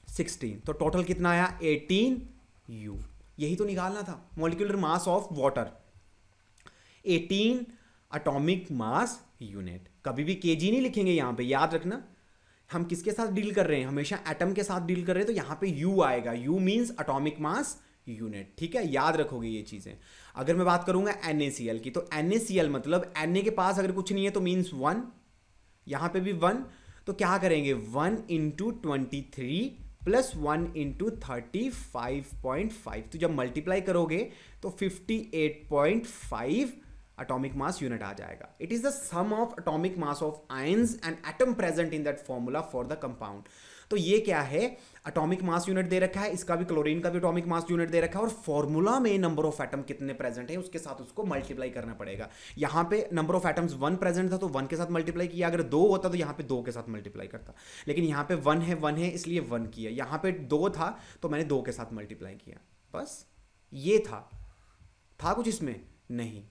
16, तो टोटल कितना आया 18U। यही तो निकालना था, molecular mass of water 18 atomic mass unit. कभी भी केजी नहीं लिखेंगे यहां पे, याद रखना। हम किसके साथ डील कर रहे हैं, हमेशा एटम के साथ डील कर रहे हैं, तो यहां पे U आएगा। U means atomic mass unit, ठीक है, याद रखोगे ये चीजें। अगर मैं बात करूंगा NaCl की, तो NaCl मतलब Na के पास अगर कुछ नहीं है तो मींस 1, यहां पे भी 1, तो क्या करेंगे 1 इंटू 23 प्लस 1 इंटू 35.5, तो जब मल्टीप्लाई करोगे तो 58.5 एटॉमिक मास यूनिट आ जाएगा। It is the sum of atomic mass of ions and atom present in that formula for the compound. तो ये क्या है, एटॉमिक मास यूनिट दे रखा है, इसका भी क्लोरीन का भी एटॉमिक मास यूनिट दे रखा है, और फॉर्मूला में नंबर ऑफ एटम कितने प्रेजेंट है उसके साथ उसको मल्टीप्लाई करना पड़ेगा। यहां पे नंबर ऑफ एटम्स 1 प्रेजेंट था तो 1 के साथ मल्टीप्लाई किया, अगर 2 होता तो यहां पे 2 के साथ मल्टीप्लाई करता, लेकिन यहां पे 1 है इसलिए 1 किया। यहां पे 2 था तो मैंने 2 के साथ मल्टीप्लाई किया, बस ये था कुछ इसमें नहीं,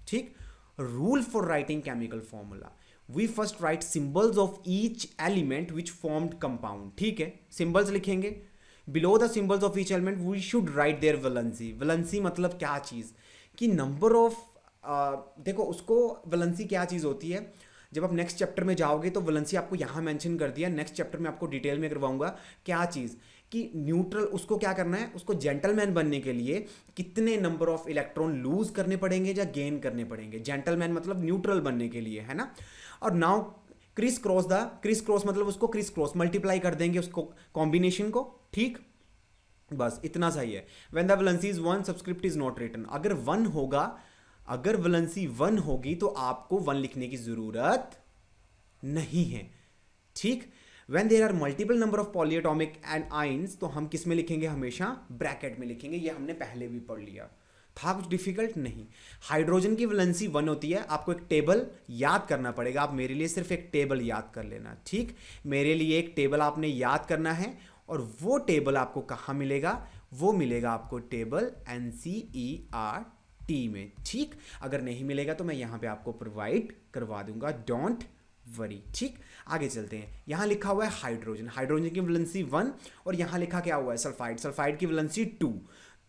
ठीक। Rule for writing chemical formula, we first write symbols of each element which formed compound, ठीक है, symbols लिखेंगे। below the symbols of each element we should write their valency। valency मतलब क्या चीज़, कि नंबर ऑफ देखो उसको वैलेंसी क्या चीज़ होती है, जब आप नेक्स्ट चैप्टर में जाओगे तो वैलेंसी आपको यहाँ मेंशन कर दिया, नेक्स्ट चैप्टर में आपको डिटेल में करवाऊंगा क्या चीज़, कि न्यूट्रल उसको क्या करना है, उसको जेंटलमैन बनने के लिए कितने नंबर ऑफ इलेक्ट्रॉन लूज करने पड़ेंगे या गेन करने पड़ेंगे। जेंटलमैन मतलब न्यूट्रल बनने के लिए, है ना। और नाउ क्रिस क्रॉस मतलब उसको क्रिस क्रॉस मल्टीप्लाई कर देंगे उसको कॉम्बिनेशन को, ठीक, बस इतना सही है। When the valency is 1 subscript is not written, अगर 1 होगा, अगर वैलेंसी 1 होगी तो आपको 1 लिखने की जरूरत नहीं है, ठीक। When there are multiple number of polyatomic and ions, तो हम किस में लिखेंगे, हमेशा ब्रैकेट में लिखेंगे। ये हमने पहले भी पढ़ लिया था, कुछ डिफिकल्ट नहीं। हाइड्रोजन की वैलेंसी 1 होती है, आपको एक टेबल याद करना पड़ेगा। आप मेरे लिए सिर्फ एक टेबल याद कर लेना, ठीक। मेरे लिए एक टेबल आपने याद करना है, और वो टेबल आपको कहाँ मिलेगा, वो मिलेगा आपको टेबल NCERT में, ठीक। अगर नहीं मिलेगा तो मैं यहाँ पे आपको प्रोवाइड करवा दूंगा, डोंट वरी, ठीक। आगे चलते हैं, यहां लिखा हुआ है हाइड्रोजन की वैलेंसी 1, और यहां लिखा क्या हुआ है सल्फाइड की वैलेंसी 2,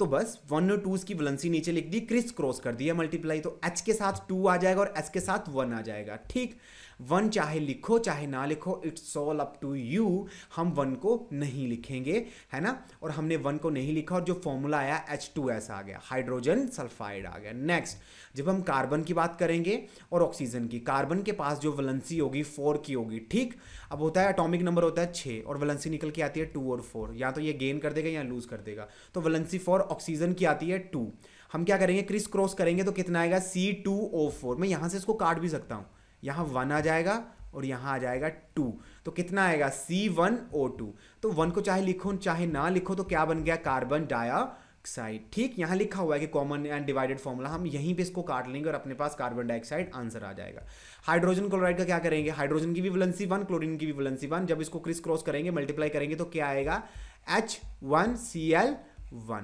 तो बस 1 और 2 की वैलेंसी नीचे लिख दी, क्रिस क्रॉस कर दिया मल्टीप्लाई, तो H के साथ 2 आ जाएगा और S के साथ 1 आ जाएगा, ठीक। 1 चाहे लिखो चाहे ना लिखो, it's all up to you. हम 1 को नहीं लिखेंगे, है ना, और हमने 1 को नहीं लिखा, और जो फॉर्मूला आया H2S आ गया, हाइड्रोजन सल्फाइड आ गया। नेक्स्ट, जब हम कार्बन की बात करेंगे और ऑक्सीजन की, कार्बन के पास जो वैलेंसी होगी 4 की होगी, ठीक। अब होता है एटॉमिक नंबर होता है 6 और वैलेंसी निकल के आती है 2 और 4, या तो ये गेन कर देगा या लूज कर देगा, तो वैलेंसी 4 ऑक्सीजन की आती है 2। हम क्या करेंगे, क्रिस क्रॉस करेंगे तो कितना आएगा C2O4। मैं यहां से इसको काट भी सकता हूं, यहां 1 आ जाएगा और यहां आ जाएगा 2, तो कितना आएगा C1O2। तो 1 को चाहे लिखो चाहे ना लिखो तो क्या बन गया, कार्बन डाइऑक्साइड, ठीक। यहां लिखा हुआ है कि कॉमन एंड डिवाइडेड फॉर्मूला, हम यहीं पे इसको काट लेंगे और अपने पास कार्बन डाइऑक्साइड आंसर आ जाएगा। हाइड्रोजन क्लोराइड का क्या करेंगे, हाइड्रोजन की भी वैलेंसी 1, क्लोरीन की भी वैलेंसी 1, जब इसको क्रिस क्रॉस करेंगे मल्टीप्लाई करेंगे तो क्या आएगा H1Cl1,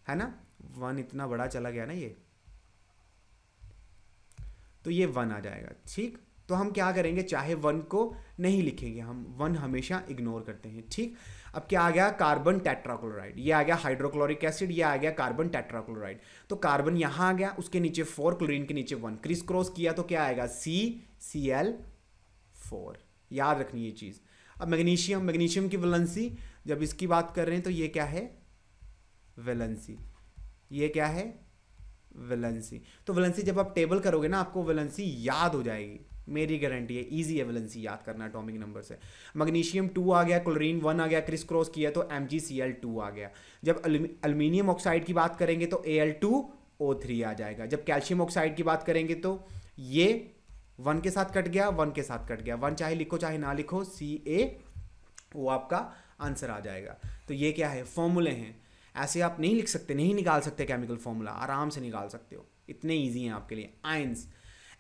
है ना। 1 इतना बड़ा चला गया ना ये, तो ये 1 आ जाएगा, ठीक। तो हम क्या करेंगे, चाहे 1 को नहीं लिखेंगे, हम 1 हमेशा इग्नोर करते हैं, ठीक। अब क्या आ गया, कार्बन टेट्राक्लोराइड, ये आ गया हाइड्रोक्लोरिक एसिड, ये आ गया कार्बन टेट्राक्लोराइड। तो कार्बन यहां आ गया, उसके नीचे 4, क्लोरीन के नीचे 1, क्रिस क्रॉस किया तो क्या आएगा CCl4, याद रखनी ये चीज। अब मैग्नीशियम की वैलेंसी, जब इसकी बात कर रहे हैं तो ये क्या है, वैलेंसी, ये क्या है, वैलेंसी। तो वैलेंसी जब आप टेबल करोगे ना, आपको वैलेंसी याद हो जाएगी, मेरी गारंटी है, इजी है वैलेंसी याद करना एटॉमिक नंबर से। मैग्नीशियम 2 आ गया, क्लोरीन 1 आ गया, क्रिस क्रॉस किया तो MgCl2 आ गया। जब एल्यूमिनियम ऑक्साइड की बात करेंगे तो Al2O3 आ जाएगा। जब कैल्शियम ऑक्साइड की बात करेंगे तो ये 1 के साथ कट गया, 1 के साथ कट गया, 1 चाहे लिखो चाहे ना लिखो, Ca वो आपका आंसर आ जाएगा। तो ये क्या है, फॉर्मूले हैं। ऐसे आप नहीं लिख सकते, नहीं निकाल सकते केमिकल फॉर्मूला, आराम से निकाल सकते हो, इतने ईजी हैं आपके लिए। Ions,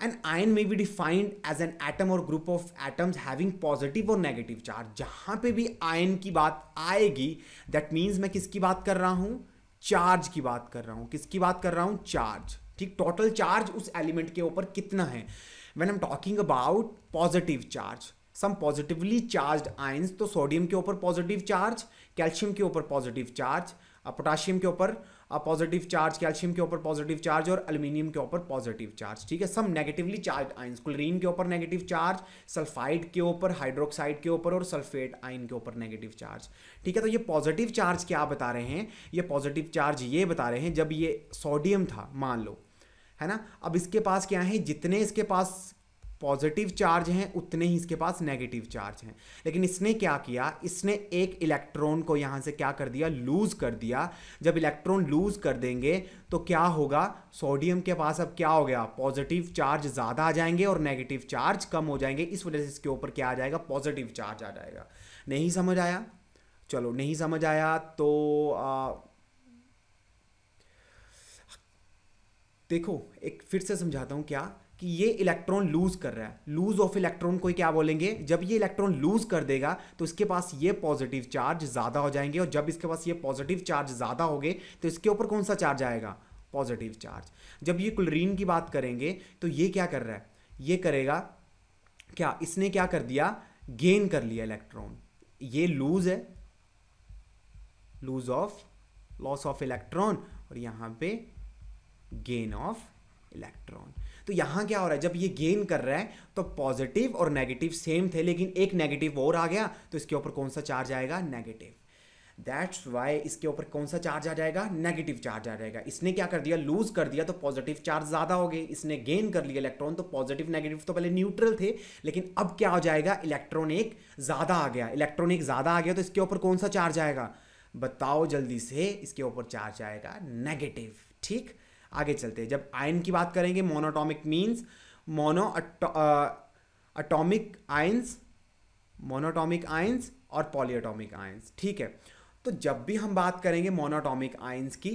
an ion may be defined as an atom or group of atoms having positive or negative charge. जहां पे भी आयन की बात आएगी दैट मीन्स मैं किसकी बात कर रहा हूं, चार्ज की बात कर रहा हूं। किसकी बात कर रहा हूं, चार्ज। ठीक, टोटल चार्ज उस एलिमेंट के ऊपर कितना है। When I am talking about positive charge, some positively charged ions, तो सोडियम के ऊपर पॉजिटिव चार्ज, कैल्शियम के ऊपर पॉजिटिव चार्ज, पोटाशियम के ऊपर पॉजिटिव चार्ज, कैल्शियम के ऊपर पॉजिटिव चार्ज और एल्यूमिनियम के ऊपर पॉजिटिव चार्ज। ठीक है, सम नेगेटिवली चार्ज आयंस, क्लोरीन के ऊपर नेगेटिव चार्ज, सल्फाइड के ऊपर, हाइड्रोक्साइड के ऊपर और सल्फेट आयन के ऊपर नेगेटिव चार्ज। ठीक है, तो ये पॉजिटिव चार्ज क्या बता रहे हैं, ये पॉजिटिव चार्ज ये बता रहे हैं जब ये सोडियम था मान लो, है ना, अब इसके पास क्या है, जितने इसके पास पॉजिटिव चार्ज हैं उतने ही इसके पास नेगेटिव चार्ज हैं। लेकिन इसने क्या किया, इसने एक इलेक्ट्रॉन को यहां से क्या कर दिया, लूज कर दिया। जब इलेक्ट्रॉन लूज कर देंगे तो क्या होगा, सोडियम के पास अब क्या हो गया, पॉजिटिव चार्ज ज्यादा आ जाएंगे और नेगेटिव चार्ज कम हो जाएंगे। इस वजह से इसके ऊपर क्या आ जाएगा, पॉजिटिव चार्ज आ जाएगा। नहीं समझ आया, चलो नहीं समझ आया तो देखो एक फिर से समझाता हूं क्या, कि ये इलेक्ट्रॉन लूज कर रहा है, लूज ऑफ इलेक्ट्रॉन को क्या बोलेंगे, जब ये इलेक्ट्रॉन लूज कर देगा तो इसके पास ये पॉजिटिव चार्ज ज्यादा हो जाएंगे, और जब इसके पास ये पॉजिटिव चार्ज ज्यादा हो गए तो इसके ऊपर कौन सा चार्ज आएगा, पॉजिटिव चार्ज। जब ये क्लोरीन की बात करेंगे तो ये क्या कर रहा है, ये करेगा क्या, इसने क्या कर दिया, गेन कर लिया इलेक्ट्रॉन। ये लूज है, lose of, loss of electron, और यहां पे गेन ऑफ इलेक्ट्रॉन। तो यहां क्या हो रहा है, जब ये गेन कर रहा है तो पॉजिटिव और नेगेटिव सेम थे, लेकिन एक नेगेटिव और आ गया तो इसके ऊपर कौन सा चार्ज आएगा, नेगेटिव। दैट्स वाई इसके ऊपर कौन सा चार्ज आ जाएगा, नेगेटिव चार्ज आ जाएगा। इसने क्या कर दिया, लूज कर दिया तो पॉजिटिव चार्ज ज्यादा हो गए, इसने गेन कर लिया इलेक्ट्रॉन तो पॉजिटिव नेगेटिव तो पहले न्यूट्रल थे, लेकिन अब क्या हो जाएगा, इलेक्ट्रॉन एक ज्यादा आ गया। इलेक्ट्रॉन एक ज्यादा आ गया तो इसके ऊपर कौन सा चार्ज आएगा, बताओ जल्दी से, इसके ऊपर चार्ज आएगा नेगेटिव। ठीक, आगे चलते हैं। जब आयन की बात करेंगे, monoatomic means mono atomic ions, monoatomic ions और पॉलीएटॉमिक आयंस। ठीक है, तो जब भी हम बात करेंगे मोनोटॉमिक आयंस की,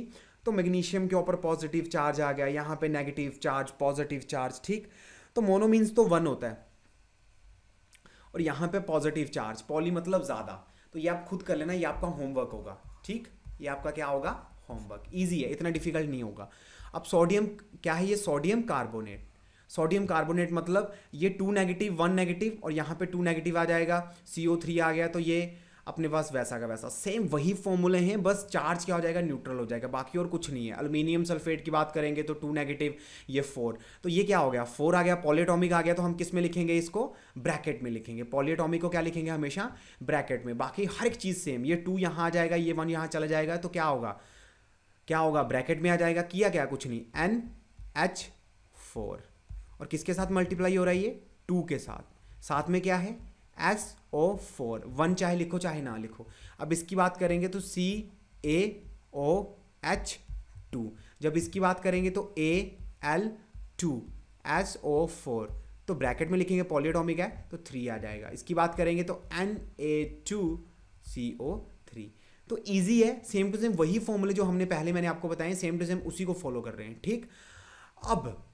तो मैग्नीशियम के ऊपर पॉजिटिव चार्ज आ गया, यहां पे नेगेटिव चार्ज, पॉजिटिव चार्ज। ठीक, तो मोनो मींस तो 1 होता है और यहां पे पॉजिटिव चार्ज, पॉली मतलब ज्यादा। तो ये आप खुद कर लेना, ये आपका होमवर्क होगा। ठीक, ये आपका क्या होगा, होमवर्क। इजी है, इतना डिफिकल्ट नहीं होगा। अब सोडियम क्या है, ये सोडियम कार्बोनेट। सोडियम कार्बोनेट मतलब ये 2 नेगेटिव 1 नेगेटिव और यहाँ पे 2 नेगेटिव आ जाएगा, CO3 आ गया, तो ये अपने पास वैसा का वैसा सेम वही फॉर्मूले हैं, बस चार्ज क्या हो जाएगा, न्यूट्रल हो जाएगा, बाकी और कुछ नहीं है। एल्यूमिनियम सल्फेट की बात करेंगे तो 2 नेगेटिव, ये 4, तो ये क्या हो गया, 4 आ गया। पॉलीएटॉमिक आ गया तो हम किस में लिखेंगे, इसको ब्रैकेट में लिखेंगे। पॉलीएटॉमिक को क्या लिखेंगे, हमेशा ब्रैकेट में। बाकी हर एक चीज़ सेम, ये 2 यहाँ आ जाएगा, ये 1 यहाँ चला जाएगा, तो क्या होगा, क्या होगा, ब्रैकेट में आ जाएगा। किया क्या, कुछ नहीं, NH4, और किसके साथ मल्टीप्लाई हो रहा है, ये 2 के साथ, साथ में क्या है, SO4, 1 चाहे लिखो चाहे ना लिखो। अब इसकी बात करेंगे तो CaOH2, जब इसकी बात करेंगे तो Al2SO4, तो ब्रैकेट में लिखेंगे, पॉलीएटॉमिक है तो 3 आ जाएगा। इसकी बात करेंगे तो Na2CO3। तो इजी है, सेम टू सेम वही फॉर्मूले जो हमने पहले मैंने आपको बताए, सेम टू सेम उसी को फॉलो कर रहे हैं। ठीक, अब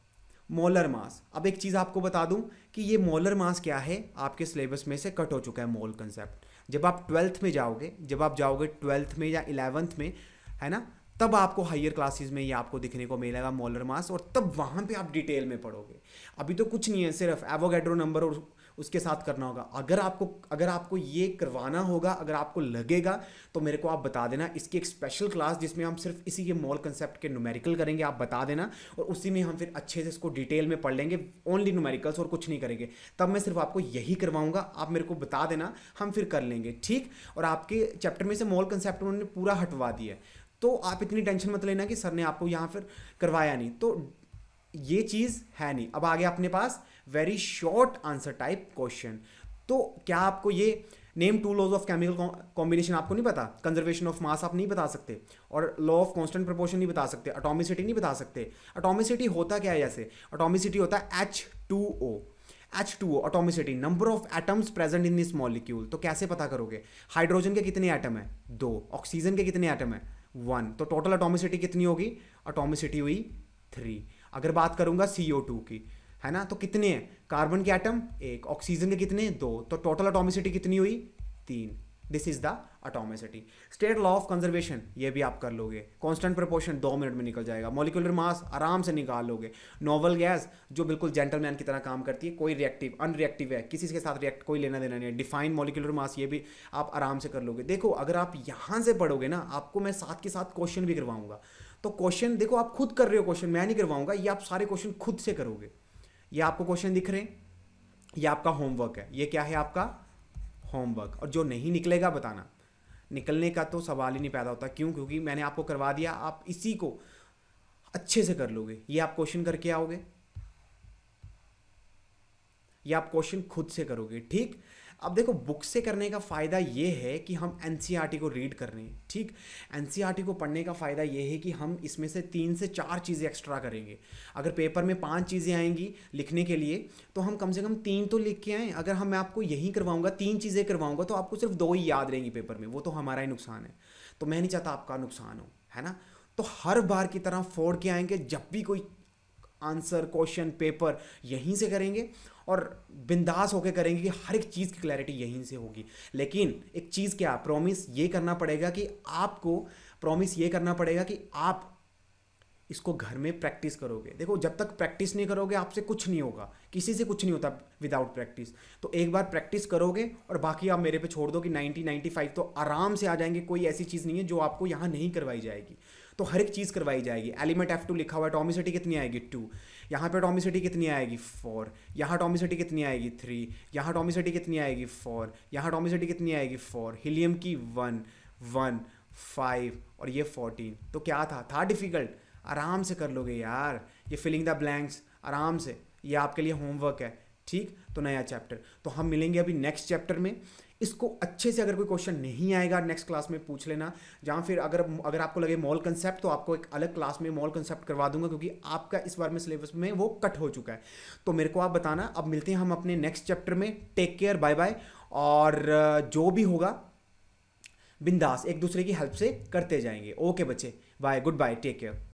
मोलर मास, अब एक चीज़ आपको बता दूं कि ये मोलर मास क्या है, आपके सिलेबस में से कट हो चुका है मोल कंसेप्ट। जब आप 12th में जाओगे, जब आप जाओगे 12th में या 11th में, है ना, तब आपको हायर क्लासेस में ये आपको दिखने को मिलेगा मोलर मास, और तब वहाँ पे आप डिटेल में पढ़ोगे। अभी तो कुछ नहीं है, सिर्फ एवोगैड्रो नंबर और उसके साथ करना होगा। अगर आपको ये करवाना होगा, अगर आपको लगेगा तो मेरे को आप बता देना। इसकी एक स्पेशल क्लास जिसमें हम सिर्फ इसी के मोल कंसेप्ट के न्यूमेरिकल करेंगे, आप बता देना, और उसी में हम फिर अच्छे से इसको डिटेल में पढ़ लेंगे, ओनली न्यूमेरिकल्स और कुछ नहीं करेंगे। तब मैं सिर्फ आपको यही करवाऊंगा, आप मेरे को बता देना, हम फिर कर लेंगे। ठीक, और आपके चैप्टर में से मोल कंसेप्ट उन्होंने पूरा हटवा दिया है, तो आप इतनी टेंशन मत लेना कि सर ने आपको यहाँ फिर करवाया नहीं, तो ये चीज़ है नहीं। अब आगे अपने पास very short answer type question. तो क्या आपको ये name 2 laws of chemical combination आपको नहीं पता, कंजर्वेशन ऑफ मास आप नहीं बता सकते, और लॉ ऑफ कांस्टेंट प्रोपोर्शन नहीं बता सकते, एटॉमिसिटी नहीं बता सकते। एटॉमिसिटी होता क्या है, जैसे एटॉमिसिटी होता है H2O। H2O atomicity, number of atoms present in this molecule, तो कैसे पता करोगे? हाइड्रोजन के कितने एटम है? 2। ऑक्सीजन के कितने एटम है? 1। तो टोटल एटॉमिसिटी कितनी होगी? एटॉमिसिटी हुई 3। अगर बात करूंगा CO2 की, है ना, तो कितने हैं? कार्बन के एटम 1, ऑक्सीजन के कितने? 2, तो टोटल एटॉमिसिटी कितनी हुई? 3। This is the atomicity. State law of conservation, ये भी आप कर लोगे। कांस्टेंट प्रोपोर्शन 2 मिनट में निकल जाएगा। मॉलिक्यूलर मास आराम से निकाल लोगे। नोबल गैस जो बिल्कुल जेंटलमैन की तरह काम करती है, कोई रिएक्टिव अनरिएक्टिव है, किसी के साथ रिएक्ट कोई लेना देना नहीं है। डिफाइन मॉलिक्यूलर मास, ये भी आप आराम से कर लोगे। देखो अगर आप यहाँ से पढ़ोगे ना, आपको मैं साथ के साथ क्वेश्चन भी करवाऊंगा। तो क्वेश्चन देखो आप खुद कर रहे हो, क्वेश्चन मैं नहीं करवाऊंगा, ये आप सारे क्वेश्चन खुद से करोगे। ये आपको क्वेश्चन दिख रहे हैं, ये आपका होमवर्क है। ये क्या है? आपका होमवर्क। और जो नहीं निकलेगा बताना, निकलने का तो सवाल ही नहीं पैदा होता। क्यों? क्योंकि मैंने आपको करवा दिया, आप इसी को अच्छे से कर लोगे। ये आप क्वेश्चन करके आओगे, ये आप क्वेश्चन खुद से करोगे, ठीक। अब देखो बुक से करने का फ़ायदा ये है कि हम एनसीईआरटी को रीड कर रहे हैं, ठीक। एनसीईआरटी को पढ़ने का फ़ायदा ये है कि हम इसमें से 3 से 4 चीज़ें एक्स्ट्रा करेंगे। अगर पेपर में 5 चीज़ें आएंगी लिखने के लिए, तो हम कम से कम 3 तो लिख के आएँ। अगर हम मैं आपको यही करवाऊंगा, 3 चीज़ें करवाऊंगा, तो आपको सिर्फ 2 ही याद रहेंगी पेपर में, वो तो हमारा ही नुकसान है। तो मैं नहीं चाहता आपका नुकसान हो, है ना। तो हर बार की तरह फोड़ के आएंगे, जब भी कोई आंसर क्वेश्चन पेपर यहीं से करेंगे और बिंदास होकर करेंगे कि हर एक चीज़ की क्लैरिटी यहीं से होगी। लेकिन एक चीज़ क्या, प्रॉमिस ये करना पड़ेगा कि आपको, प्रॉमिस ये करना पड़ेगा कि आप इसको घर में प्रैक्टिस करोगे। देखो जब तक प्रैक्टिस नहीं करोगे आपसे कुछ नहीं होगा, किसी से कुछ नहीं होता विदाउट प्रैक्टिस। तो एक बार प्रैक्टिस करोगे और बाकी आप मेरे पे छोड़ दो कि 90-95 तो आराम से आ जाएंगे। कोई ऐसी चीज़ नहीं है जो आपको यहाँ नहीं करवाई जाएगी, तो हर एक चीज़ करवाई जाएगी। एलिमेंट F2 लिखा हुआ है, एटॉमिसिटी कितनी आएगी? 2। यहाँ पे एटॉमिसिटी कितनी आएगी? 4। यहाँ एटॉमिसिटी कितनी आएगी? 3। यहाँ एटॉमिसिटी कितनी आएगी? 4। यहाँ एटॉमिसिटी कितनी आएगी? 4। हीलियम की 1, 1, 5 और ये 14। तो क्या था डिफिकल्ट? आराम से कर लोगे यार। ये फिलिंग द ब्लैंक्स आराम से, ये आपके लिए होमवर्क है, ठीक। तो नया चैप्टर, तो हम मिलेंगे अभी नेक्स्ट चैप्टर में। इसको अच्छे से, अगर कोई क्वेश्चन नहीं आएगा नेक्स्ट क्लास में पूछ लेना, जहाँ फिर अगर आपको लगे मॉल कंसेप्ट, तो आपको एक अलग क्लास में मॉल कंसेप्ट करवा दूंगा, क्योंकि आपका इस बार में सिलेबस में वो कट हो चुका है। तो मेरे को आप बताना। अब मिलते हैं हम अपने नेक्स्ट चैप्टर में। Take care, bye bye. और जो भी होगा बिंदास एक दूसरे की हेल्प से करते जाएंगे। ओके बच्चे, bye, good bye, take care.